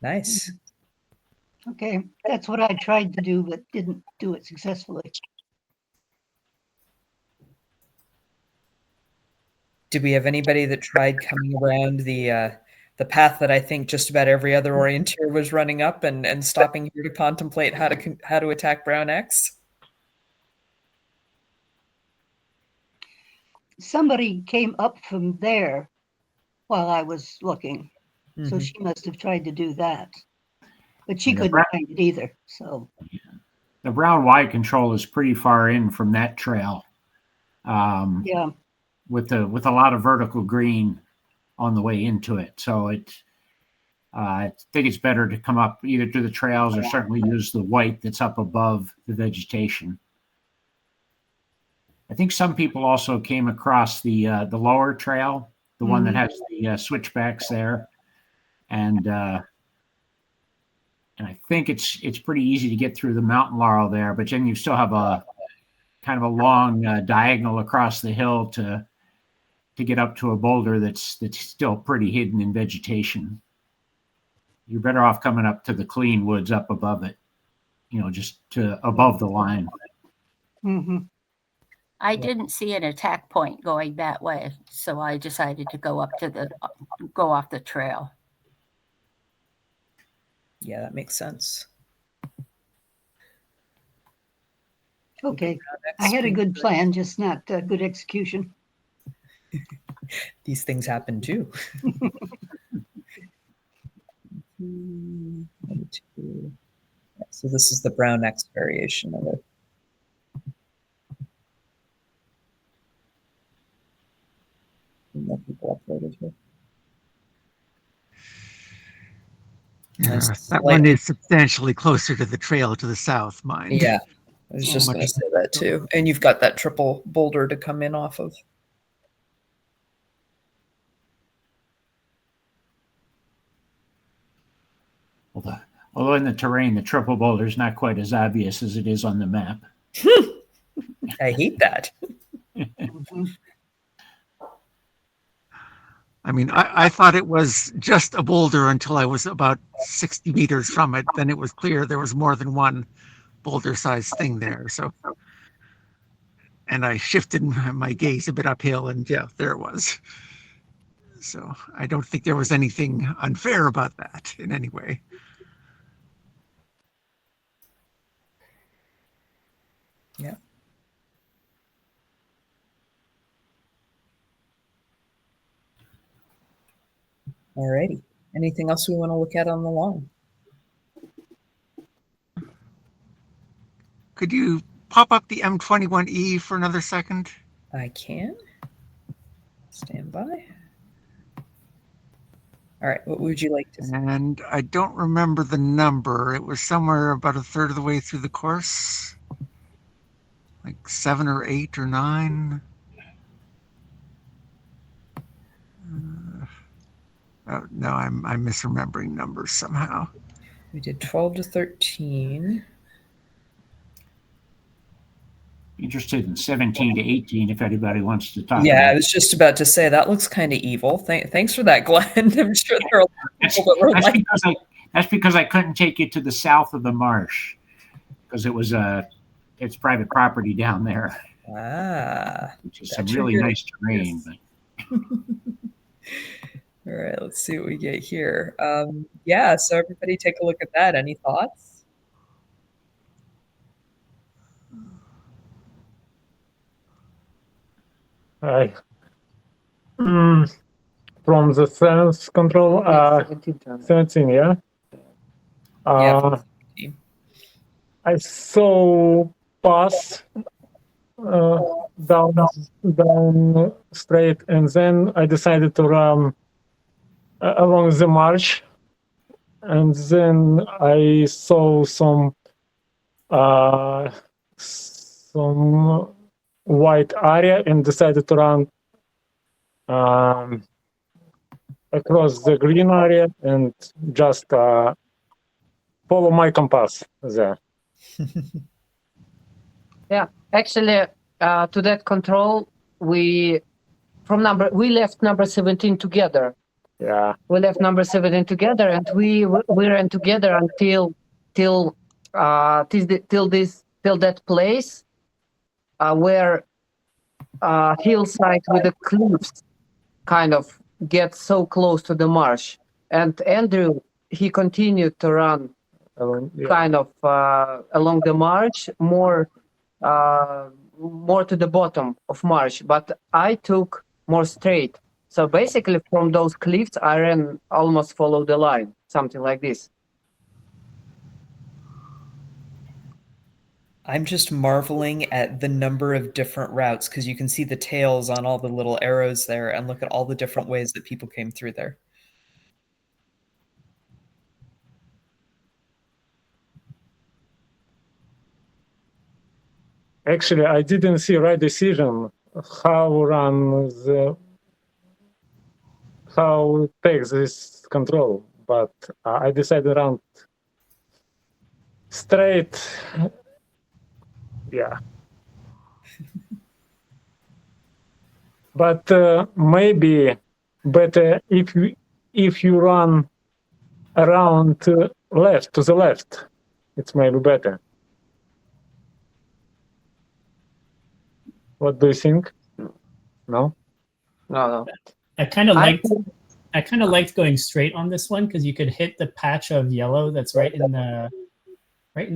[SPEAKER 2] Nice.
[SPEAKER 15] Okay, that's what I tried to do, but didn't do it successfully.
[SPEAKER 2] Did we have anybody that tried coming around the path that I think just about every other orienteer was running up and stopping here to contemplate how to attack Brown X?
[SPEAKER 15] Somebody came up from there while I was looking, so she must have tried to do that. But she couldn't find it either. So
[SPEAKER 5] the brown Y control is pretty far in from that trail.
[SPEAKER 15] Yeah.
[SPEAKER 5] With a lot of vertical green on the way into it. So I think it's better to come up either to the trails or certainly use the white that's up above the vegetation. I think some people also came across the lower trail, the one that has the switchbacks there, and I think it's pretty easy to get through the mountain laurel there. But then you still have a kind of a long diagonal across the hill to get up to a boulder that's still pretty hidden in vegetation. You're better off coming up to the clean woods up above it, just to above the line.
[SPEAKER 16] I didn't see an attack point going that way, so I decided to go off the trail.
[SPEAKER 2] Yeah, that makes sense.
[SPEAKER 15] Okay, I had a good plan, just not good execution.
[SPEAKER 2] These things happen too. 22. Yeah, so this is the brown X variation of it. More people uploaded here.
[SPEAKER 11] Yeah, that one is substantially closer to the trail to the south, mine.
[SPEAKER 2] Yeah, I was just
[SPEAKER 11] Much-
[SPEAKER 2] going to say that too. And you've got that triple boulder to come in off of.
[SPEAKER 5] Although in the terrain, the triple boulder is not quite as obvious as it is on the map.
[SPEAKER 2] I hate that.
[SPEAKER 11] I mean, I thought it was just a boulder until I was about 60 meters from it. Then it was clear there was more than one boulder-sized thing there. So, and I shifted my gaze a bit uphill, and yeah, there it was. So I don't think there was anything unfair about that in any way.
[SPEAKER 2] Yeah. Alrighty. Anything else we want to look at on the lawn?
[SPEAKER 11] Could you pop up the M21E for another second?
[SPEAKER 2] I can. Stand by. All right, what would you like to see?
[SPEAKER 11] And I don't remember the number. It was somewhere about a third of the way through the course. Like 7 or 8 or 9. Oh, no, I'm misremembering numbers somehow.
[SPEAKER 2] We did 12 to 13.
[SPEAKER 5] Interested in 17 to 18 if anybody wants to talk
[SPEAKER 2] Yeah,
[SPEAKER 5] about
[SPEAKER 2] I was just about to say that looks kind of evil. Thanks for that, Glenn. I'm sure there are a lot of people that were like,
[SPEAKER 5] that's because I couldn't take you to the south of the marsh because it's private property down there. Which is some really nice terrain. But.
[SPEAKER 2] All right, let's see what we get here. Yeah, so everybody take a look at that. Any thoughts?
[SPEAKER 13] Hi. From the sense control, 17, yeah? I saw pass down straight, and then I decided to run along the marsh, and then I saw some white area and decided to run across the green area and just follow my compass there.
[SPEAKER 7] Yeah, actually, to that control, we left number 17 together.
[SPEAKER 13] Yeah,
[SPEAKER 7] we left number 17 together, and we ran together until that place where hillside with the cliffs kind of get so close to the marsh. And Andrew, he continued to run kind of along the marsh, more to the bottom of marsh, but I took more straight. So basically from those cliffs, I ran almost follow the line, something like this.
[SPEAKER 2] I'm just marveling at the number of different routes because you can see the tails on all the little arrows there and look at all the different ways that people came through there.
[SPEAKER 13] actually, I didn't see right decision how take this control, but I decided to run straight. Yeah. But maybe better if you run around to the left, it's maybe better. What do you think? No?
[SPEAKER 7] No.
[SPEAKER 14] I kind of liked going straight on this one because you could hit the patch of yellow that's right in the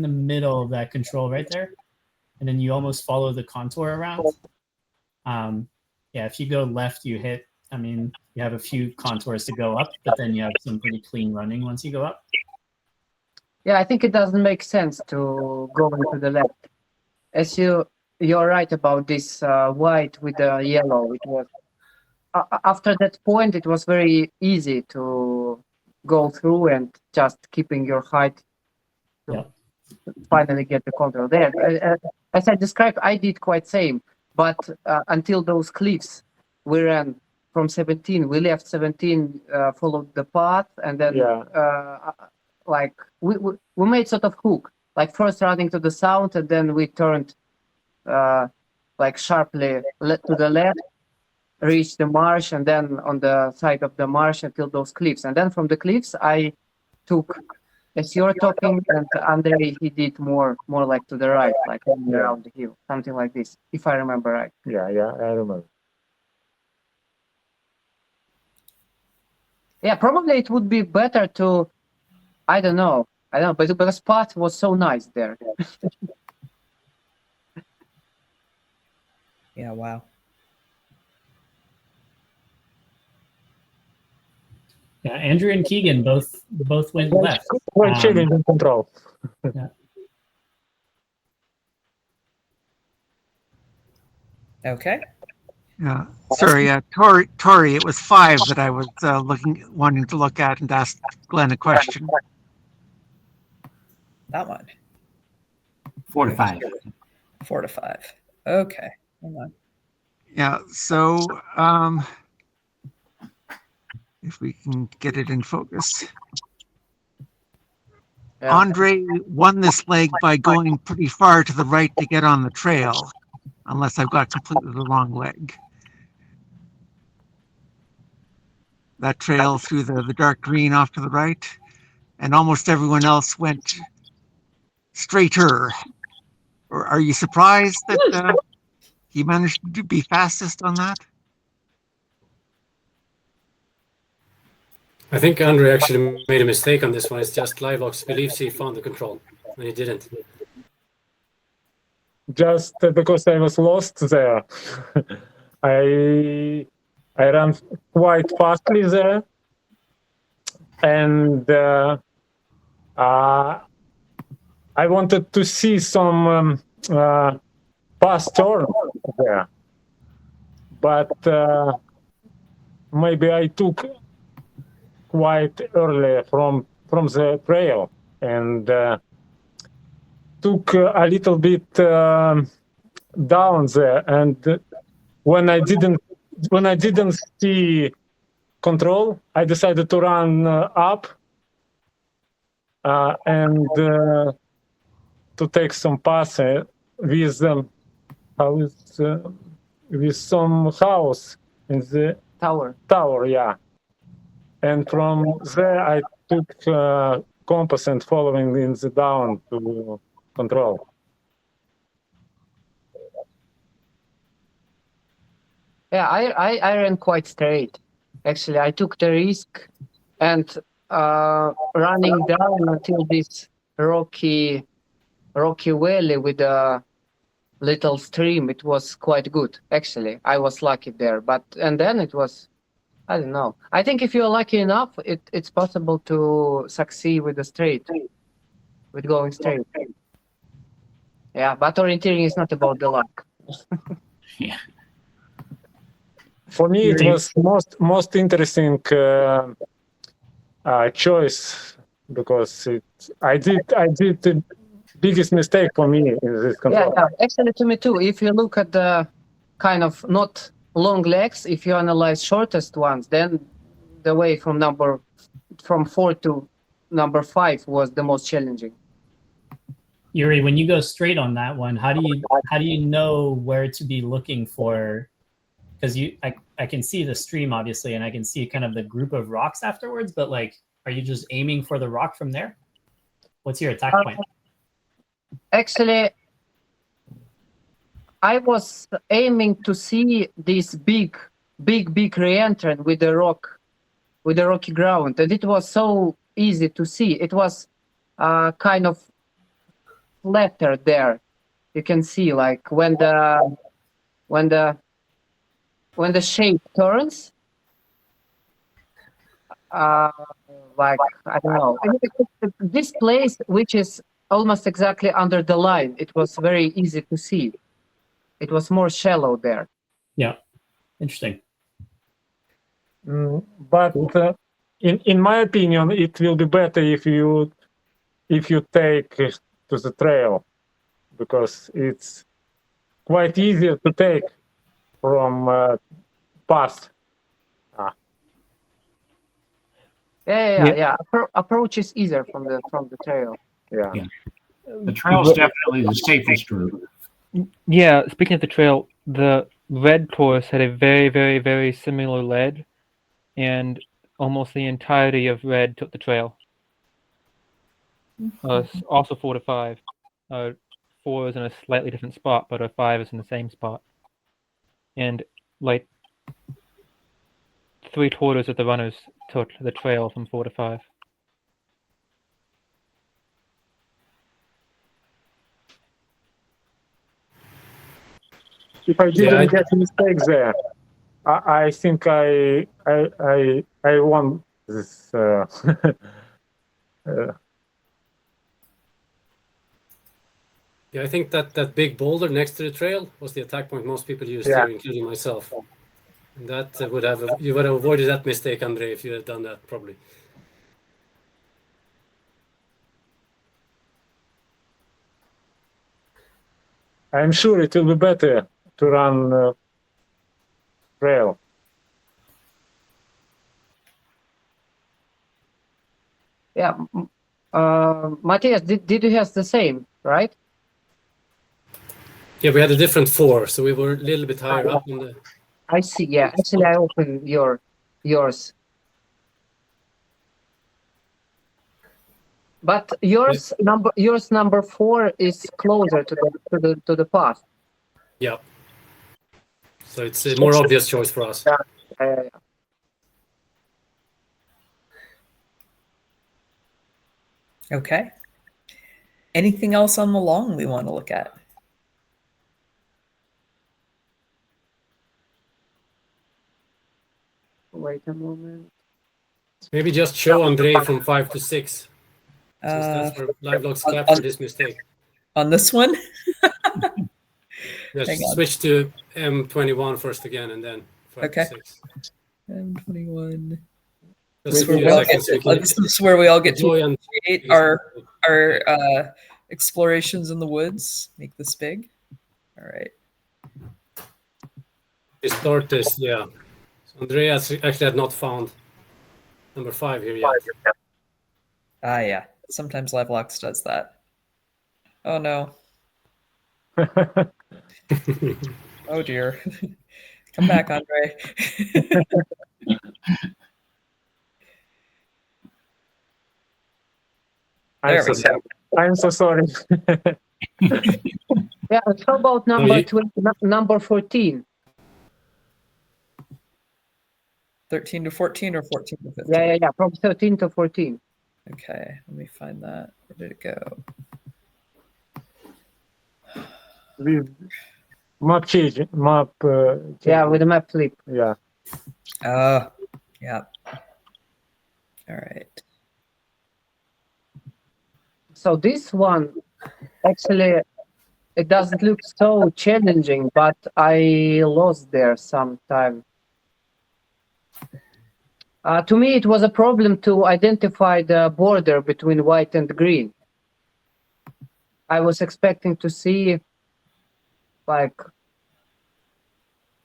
[SPEAKER 14] middle of that control right there, and then you almost follow the contour around. Yeah, if you go left, you hit. I mean, you have a few contours to go up, but then you have some pretty clean running once you go up.
[SPEAKER 7] Yeah, I think it doesn't make sense to go into the left. As you're right about this white with the yellow. It was after that point, it was very easy to go through and just keeping your height to finally get the control there. As I described, I did quite same, but until those cliffs, we ran from 17. We left 17, followed the path, and then like we made sort of hook, like first running to the south, and then we turned like sharply to the left, reached the marsh, and then on the side of the marsh until those cliffs. And then from the cliffs, I took, as you're talking, and Andre, he did more like to the right, like around the hill, something like this, if I remember right.
[SPEAKER 13] Yeah, I remember.
[SPEAKER 7] Yeah, probably it would be better to, I don't know, but the spot was so nice there.
[SPEAKER 2] Yeah, wow.
[SPEAKER 14] Yeah, Andrew and Keegan both went left.
[SPEAKER 13] Quite chilling in control.
[SPEAKER 14] Yeah.
[SPEAKER 2] Okay.
[SPEAKER 11] Yeah. Sorry, Tori, it was 5 that I was wanting to look at and ask Glenn a question.
[SPEAKER 2] That one.
[SPEAKER 5] 4 to 5.
[SPEAKER 2] 4 to 5. Okay. Hold on.
[SPEAKER 11] Yeah. So, if we can get it in focus.
[SPEAKER 7] Yeah.
[SPEAKER 11] Andre won this leg by going pretty far to the right to get on the trail, unless I've got completely the wrong leg. That trail through the dark green off to the right, and almost everyone else went straighter. Or are you surprised that he managed to be fastest on that?
[SPEAKER 8] I think Andre actually made a mistake on this one. It's just Livelox believes he found the control, and he didn't.
[SPEAKER 13] Just because I was lost there, I ran quite fastly there, and I wanted to see some fast turn there, but maybe I took quite early from the trail and took a little bit down there, and when I didn't see control, I decided to run up and to take some pass with with some house in the tower, yeah. And from there, I took compass and following in the down to control.
[SPEAKER 7] Yeah, I ran quite straight. Actually, I took the risk and running down until this rocky valley with a little stream. It was quite good. Actually, I was lucky there. And then it was, I don't know. I think if you're lucky enough, it's possible to succeed with with going straight. Yeah, but orienteering is not about the luck.
[SPEAKER 5] Yeah.
[SPEAKER 13] For me, it was most interesting choice because I did the biggest mistake for me in this control.
[SPEAKER 7] Yeah, actually to me too. If you look at the kind of not long legs, if you analyze shortest ones, then the way from 4 to number 5 was the most challenging.
[SPEAKER 14] Yuri, when you go straight on that one, how do you know where to be looking for? Because I can see the stream obviously, and I can see kind of the group of rocks afterwards. But like, are you just aiming for the rock from there? What's your attack point?
[SPEAKER 7] Actually, I was aiming to see this big re-entrant with the rocky ground, and it was so easy to see. It was kind of flatter there. You can see like when the shape turns, like, I don't know. I mean, this place, which is almost exactly under the line, it was very easy to see. It was more shallow there.
[SPEAKER 14] Yeah, interesting.
[SPEAKER 13] But in my opinion, it will be better if you take to the trail, because it's quite easier to take from path.
[SPEAKER 7] Yeah. Approach is easier from the trail.
[SPEAKER 13] Yeah.
[SPEAKER 5] The trail's definitely the safest route.
[SPEAKER 10] Yeah, speaking of the trail, the red course had a very, very, very similar lead, and almost the entirety of red took the trail. Also 4 to 5. 4 is in a slightly different spot, but a 5 is in the same spot. And like 3/4 of the runners took the trail from 4 to 5.
[SPEAKER 13] If I didn't get mistakes there, I think I won this.
[SPEAKER 8] Yeah, I think that big boulder next to the trail was the attack point most people used here, including myself. And that you would have avoided that mistake, Andre, if you had done that, probably.
[SPEAKER 13] I'm sure it will be better to run trail.
[SPEAKER 7] Yeah. Matthias, did you have the same, right?
[SPEAKER 8] Yeah, we had a different 4, so we were a little bit higher up in the...
[SPEAKER 7] I see, yeah. Actually, I opened yours. But yours number 4 is closer to the path.
[SPEAKER 8] Yeah. So it's a more obvious choice for us.
[SPEAKER 2] Okay. Anything else on the long we want to look at?
[SPEAKER 7] Wait a moment.
[SPEAKER 8] Maybe just show Andre from 5 to 6. Since that's where LiveLogs captured this mistake.
[SPEAKER 2] On this one?
[SPEAKER 8] Just switch to M21 first again, and then 5 to 6.
[SPEAKER 2] M21.
[SPEAKER 8] This
[SPEAKER 2] is where we all get to appreciate our explorations in the woods. Make this big. All right.
[SPEAKER 8] Start this, yeah. So Andreas actually had not found number 5 here yet.
[SPEAKER 2] Yeah. Sometimes LiveLogs does that. Oh no. Oh dear. Come back, Andre.
[SPEAKER 13] I'm so sorry.
[SPEAKER 7] Yeah, how about number 14?
[SPEAKER 2] 13 to 14 or 14 to 15?
[SPEAKER 7] Yeah, from 13 to 14.
[SPEAKER 2] Okay, let me find that. Where did it go?
[SPEAKER 13] With map change,
[SPEAKER 7] yeah, with the map flip.
[SPEAKER 13] Yeah.
[SPEAKER 2] Yeah. All right.
[SPEAKER 7] So this one, actually, it doesn't look so challenging, but I lost there sometime. To me, it was a problem to identify the border between white and green. I was expecting to see like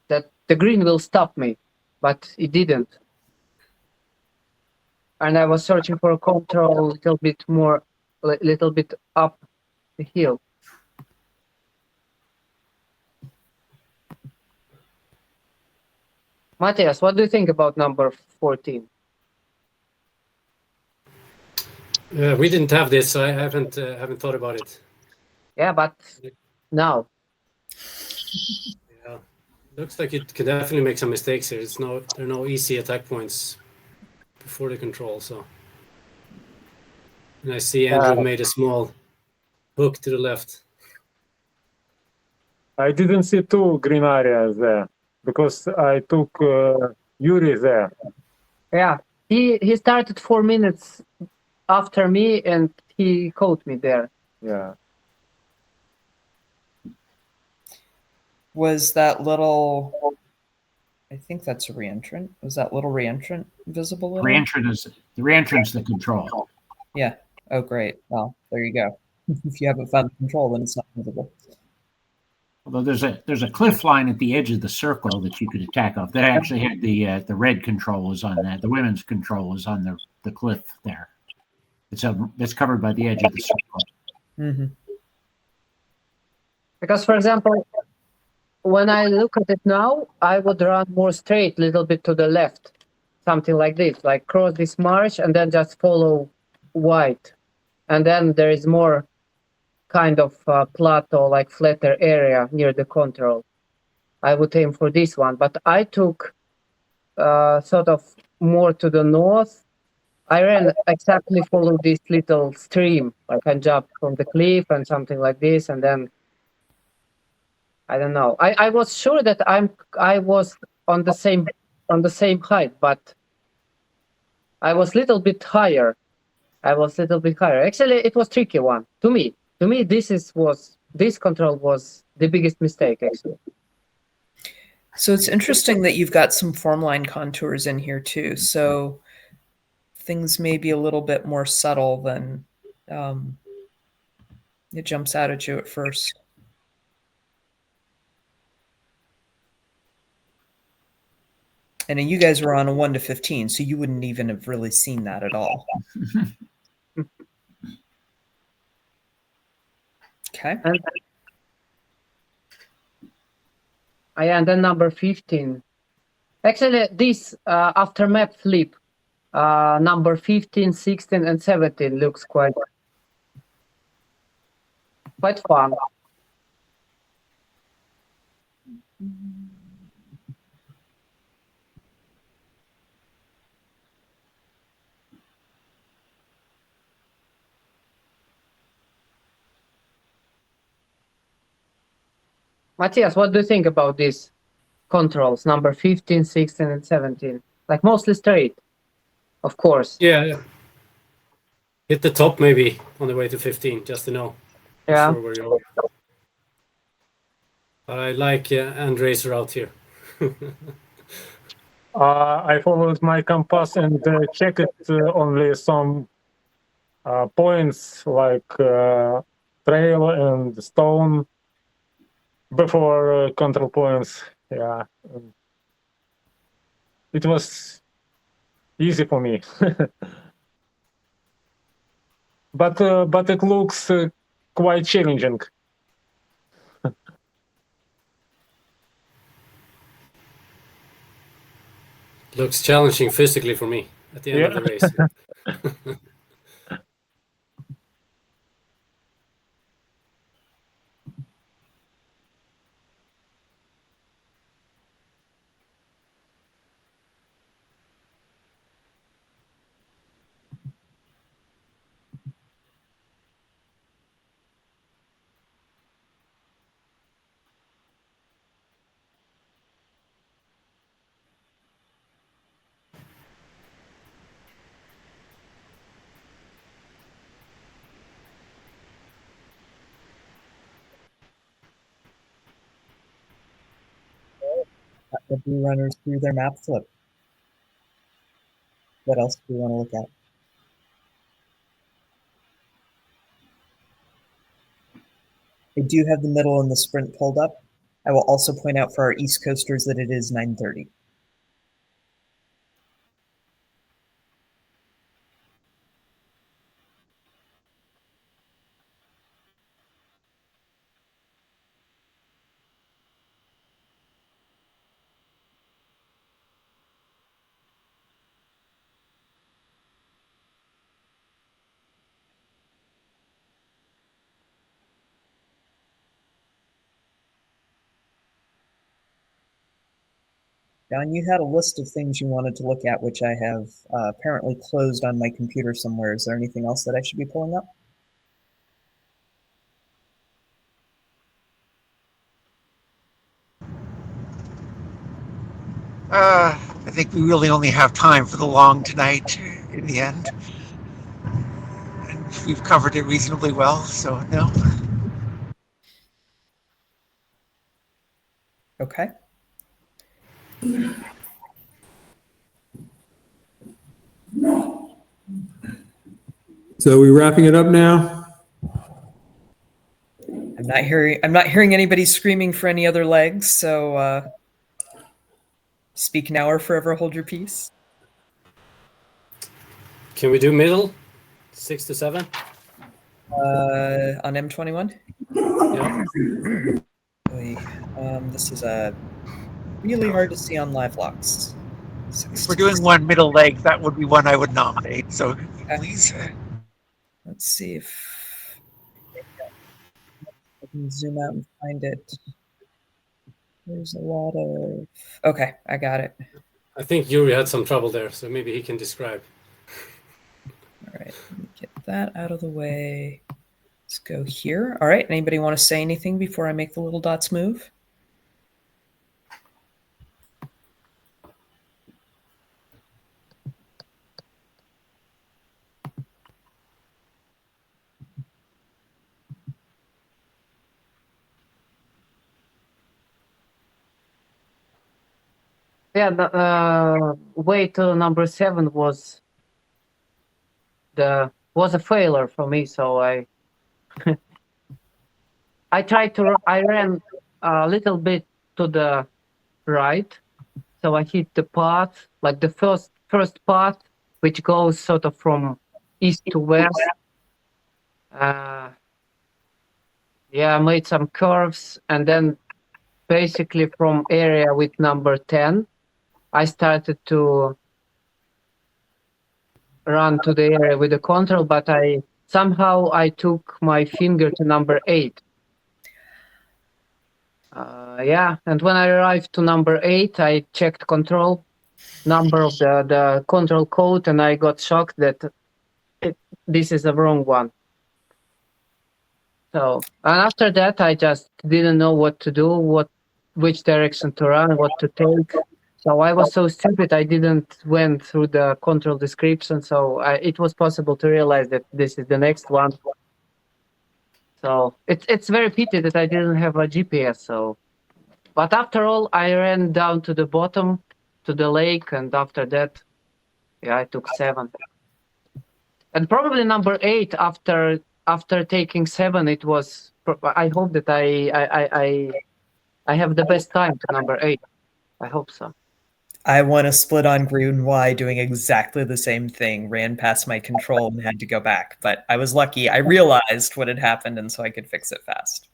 [SPEAKER 7] that the green will stop me, but it didn't. And I was searching for a control a little bit up the hill. Matthias, what do you think about number 14?
[SPEAKER 8] We didn't have this, so I haven't thought about it.
[SPEAKER 7] Yeah, but now.
[SPEAKER 8] Yeah, looks like it could definitely make some mistakes here. There are no easy attack points before the control. So, and I see Andrew made a small hook to the left.
[SPEAKER 13] I didn't see 2 green areas there because I took Yuri there.
[SPEAKER 7] Yeah, He started 4 minutes after me, and he caught me there.
[SPEAKER 13] Yeah.
[SPEAKER 2] Was that little? I think that's a reentrant. Was that little reentrant visible at all?
[SPEAKER 5] The reentrant's the control.
[SPEAKER 2] Yeah. Oh, great. Well, there you go. If you haven't found the control, then it's not visible.
[SPEAKER 5] Although there's a cliff line at the edge of the circle that you could attack off. That actually had the red control is on that. The women's control is on the cliff there. That's covered by the edge of the circle.
[SPEAKER 2] Mm-hmm.
[SPEAKER 7] Because, for example, when I look at it now, I would run more straight, a little bit to the left, something like this, like cross this marsh and then just follow white, and then there is more kind of plateau, like flatter area near the control. I would aim for this one, but I took sort of more to the north. I ran exactly follow this little stream. I can jump from the cliff and something like this, and then I don't know. I was sure that I was on the same height, but I was a little bit higher. Actually, it was tricky one to me. To me, this control was the biggest mistake, actually.
[SPEAKER 2] So it's interesting that you've got some form line contours in here too. So things may be a little bit more subtle than it jumps out at you at first. And you guys were on a 1 to 15, so you wouldn't even have really seen that at all. Okay.
[SPEAKER 7] And then number 15. Actually, this after map flip, number 15, 16, and 17 looks quite fun. Matthias, what do you think about these controls, number 15, 16, and 17? Like mostly straight, of course.
[SPEAKER 8] Yeah. Hit the top maybe on the way to 15, just to know.
[SPEAKER 7] Yeah.
[SPEAKER 8] Sure where you are. But I like Andre's route here.
[SPEAKER 13] I followed my compass and checked only some points like trail and stone before control points. Yeah, it was easy for me. but it looks quite challenging.
[SPEAKER 8] Looks challenging physically for me at the end of the race.
[SPEAKER 2] The blue runners through their map flip. What else do we want to look at? I do have the middle and the sprint pulled up. I will also point out for our East Coasters that it is 9:30. Don, you had a list of things you wanted to look at, which I have apparently closed on my computer somewhere. Is there anything else that I should be pulling up?
[SPEAKER 11] I think we really only have time for the long tonight in the end. And we've covered it reasonably well, so no.
[SPEAKER 2] Okay.
[SPEAKER 1] So are we wrapping it up now?
[SPEAKER 2] I'm not hearing anybody screaming for any other legs, so speak now or forever hold your peace.
[SPEAKER 8] Can we do middle? 6 to 7?
[SPEAKER 2] On M21?
[SPEAKER 8] Yeah.
[SPEAKER 2] This is really hard to see on live locks.
[SPEAKER 11] If we're doing one middle leg, that would be one I would nominate. So please.
[SPEAKER 2] Let's see if I can zoom out and find it. There's a lot of... Okay, I got it.
[SPEAKER 8] I think Yuri had some trouble there, so maybe he can describe.
[SPEAKER 2] All right, let me get that out of the way. Let's go here. All right, anybody want to say anything before I make the little dots move?
[SPEAKER 7] Yeah, the way to number 7 was a failure for me. So I I ran a little bit to the right, so I hit the path, like the first path, which goes sort of from east to west. Yeah, I made some curves, and then basically from area with number 10, I started to run to the area with the control, but I took my finger to number 8. Yeah, and when I arrived to number 8, I checked control number of the control code, and I got shocked that this is the wrong one. So, and after that, I just didn't know what to do, which direction to run, what to take. So I was so stupid, I didn't went through the control description. So it was possible to realize that this is the next one. So it's very pity that I didn't have a GPS. So, but after all, I ran down to the bottom, to the lake, and after that, yeah, I took 7. And probably number 8 after taking 7, it was. I hope that I have the best time to number 8. I hope so.
[SPEAKER 2] I won a split on green Y doing exactly the same thing, ran past my control and had to go back. But I was lucky. I realized what had happened, and so I could fix it fast.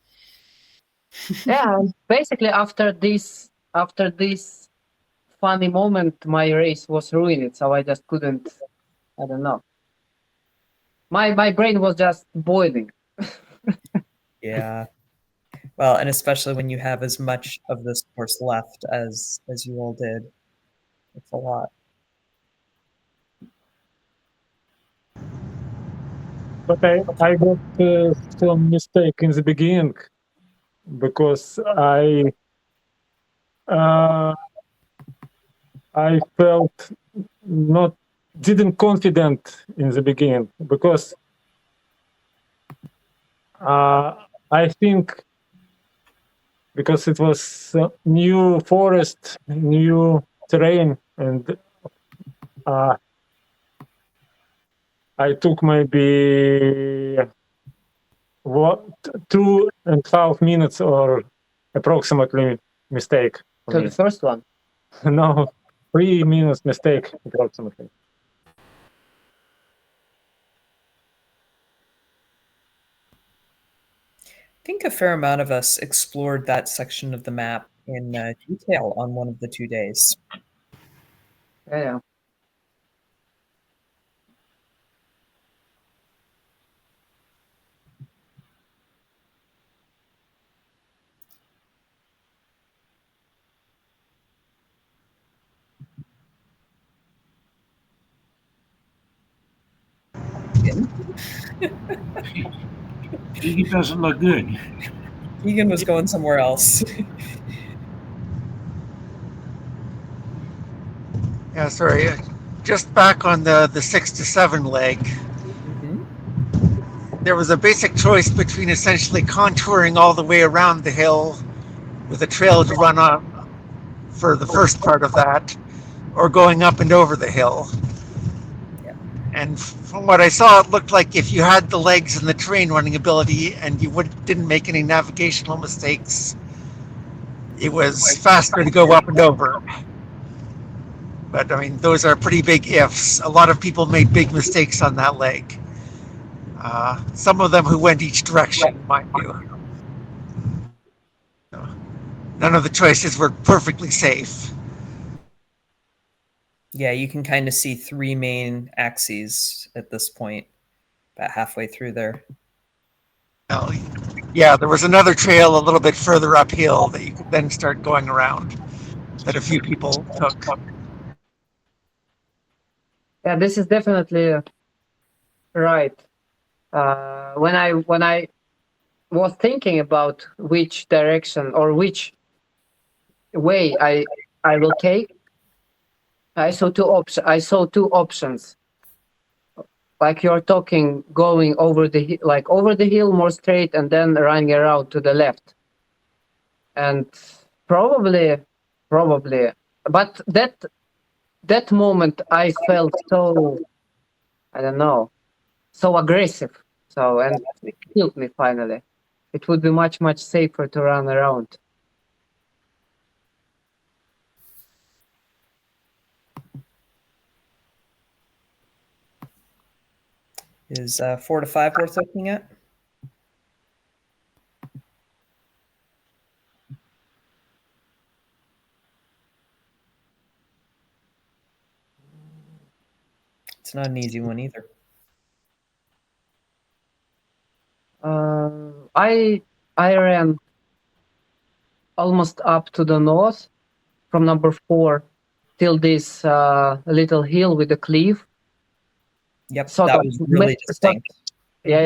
[SPEAKER 7] Yeah, basically after this funny moment, my race was ruined. So I just couldn't, I don't know. My brain was just boiling.
[SPEAKER 2] Yeah. Well, and especially when you have as much of this course left as you all did. It's a lot.
[SPEAKER 13] But I got some mistake in the beginning because I felt didn't confident in the beginning because I think because it was new forest, new terrain, and I took maybe 2.5 minutes or approximately mistake.
[SPEAKER 7] To the first one?
[SPEAKER 13] No, 3 minutes mistake approximately.
[SPEAKER 2] I think a fair amount of us explored that section of the map in detail on one of the 2 days.
[SPEAKER 7] Yeah.
[SPEAKER 5] Egan doesn't look good.
[SPEAKER 2] Egan was going somewhere else.
[SPEAKER 11] Yeah, sorry. Just back on the 6 to 7 leg, there was a basic choice between essentially contouring all the way around the hill with a trail to run on for the first part of that, or going up and over the hill. And from what I saw, it looked like if you had the legs and the terrain running ability and you didn't make any navigational mistakes, it was faster to go up and over. But I mean, those are pretty big ifs. A lot of people made big mistakes on that leg. Some of them who went each direction, mind you. None of the choices were perfectly safe.
[SPEAKER 2] Yeah, you can kind of see three main axes at this point, about halfway through there.
[SPEAKER 11] Yeah, there was another trail a little bit further uphill that you could then start going around that a few people took.
[SPEAKER 7] Yeah, this is definitely right. When I was thinking about which direction or which way I will take, I saw two options. Like you're talking, going over the hill more straight, and then running around to the left. And probably, but that moment I felt so, I don't know, so aggressive. So, and it killed me finally. It would be much safer to run around.
[SPEAKER 2] Is 4 to 5 worth looking at? It's not an easy one either.
[SPEAKER 7] I ran almost up to the north from number 4 till this little hill with a cliff.
[SPEAKER 2] Yep, that was really distinct.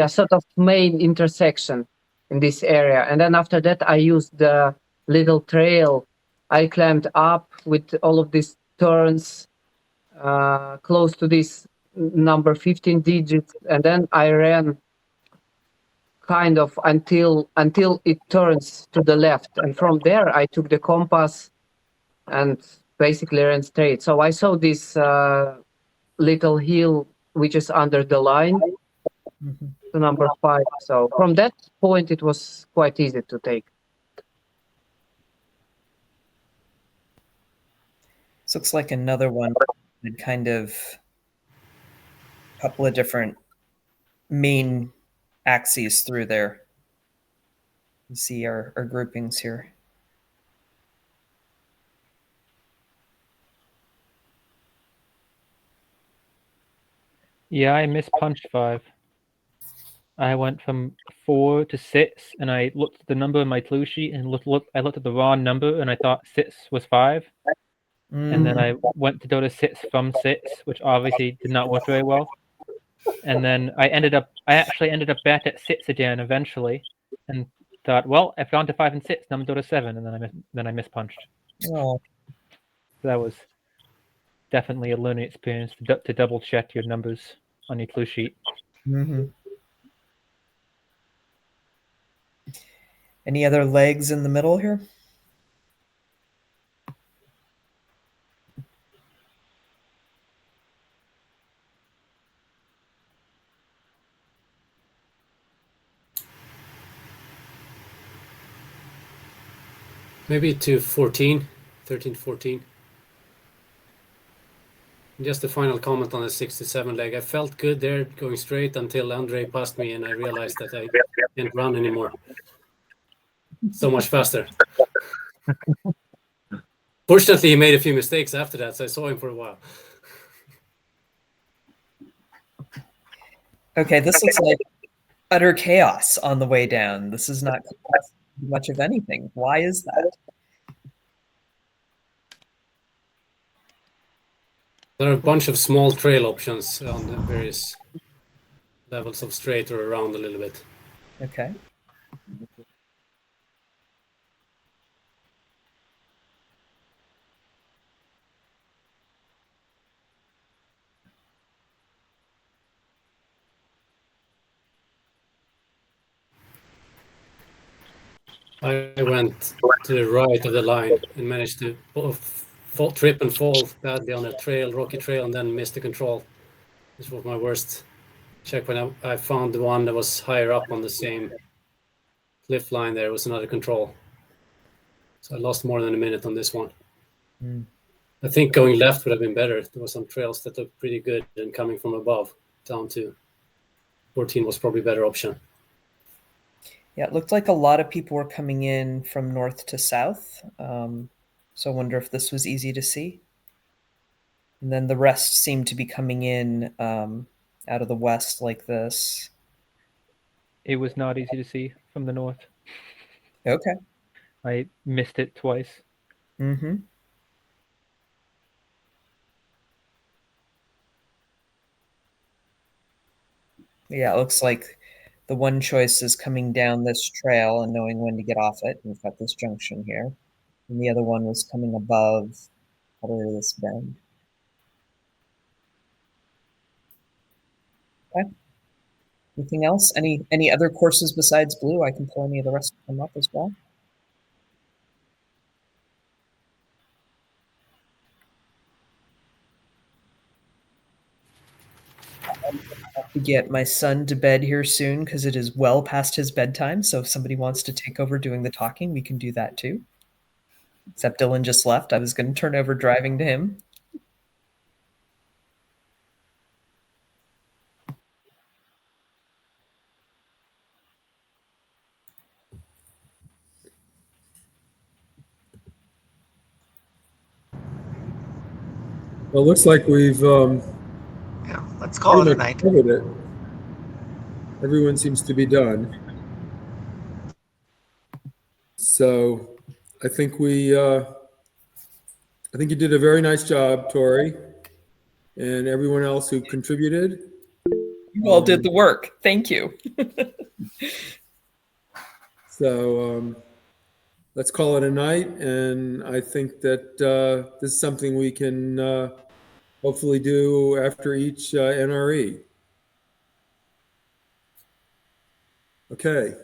[SPEAKER 7] Sort of main intersection in this area. And then after that, I used the little trail. I climbed up with all of these turns close to this number 15 digits. And then I ran kind of until it turns to the left. And from there, I took the compass and basically ran straight. So I saw this little hill, which is under the line. To number 5. So from that point, it was quite easy to take.
[SPEAKER 2] This looks like another one with kind of a couple of different main axes through there. You see our groupings here.
[SPEAKER 10] Yeah, I missed punch 5. I went from 4 to 6, and I looked at the number in my clue sheet, and I looked at the wrong number, and I thought 6 was 5. And then I went to go to 6 from 6, which obviously did not work very well. And then I actually ended up back at 6 again eventually, and thought, well, I've gone to 5 and 6, now I'm going to 7, and then I mispunched.
[SPEAKER 2] Oh.
[SPEAKER 10] So that was definitely a learning experience to double check your numbers on your clue sheet.
[SPEAKER 2] Any other legs in the middle here?
[SPEAKER 8] Maybe to 14, 13, 14. Just a final comment on the 6 to 7 leg. I felt good there going straight until Andre passed me and I realized that I can't run anymore. So much faster. Fortunately, he made a few mistakes after that, so I saw him for a while.
[SPEAKER 2] Okay, this looks like utter chaos on the way down. This is not much of anything. Why is that?
[SPEAKER 8] There are a bunch of small trail options on the various levels of straight or around a little bit.
[SPEAKER 2] Okay.
[SPEAKER 8] I went to the right of the line and managed to trip and fall badly on a trail, rocky trail, and then missed the control. This was my worst check when I found the one that was higher up on the same cliff line. There was another control. So I lost more than a minute on this one.
[SPEAKER 2] Mm.
[SPEAKER 8] I think going left would have been better. There were some trails that looked pretty good, and coming from above down to 14 was probably a better option.
[SPEAKER 2] Yeah, it looked like a lot of people were coming in from north to south. So I wonder if this was easy to see. And then the rest seemed to be coming in out of the west like this.
[SPEAKER 10] It was not easy to see from the north.
[SPEAKER 2] Okay.
[SPEAKER 10] I missed it twice.
[SPEAKER 2] Mm-hmm. Yeah, it looks like the one choice is coming down this trail and knowing when to get off it. We've got this junction here. And the other one was coming above probably this bend. Okay. Anything else? Any other courses besides blue? I can pull any of the rest of them up as well. I have to get my son to bed here soon because it is well past his bedtime. So if somebody wants to take over doing the talking, we can do that too. Except Dylan just left. I was going to turn over driving to him.
[SPEAKER 1] Well, it looks like we've
[SPEAKER 11] Yeah, let's call it a night.
[SPEAKER 1] covered it. Everyone seems to be done. So I think I think you did a very nice job, Tori, and everyone else who contributed.
[SPEAKER 2] You all did the work. Thank you.
[SPEAKER 1] So let's call it a night. And I think that this is something we can hopefully do after each NRE. Okay.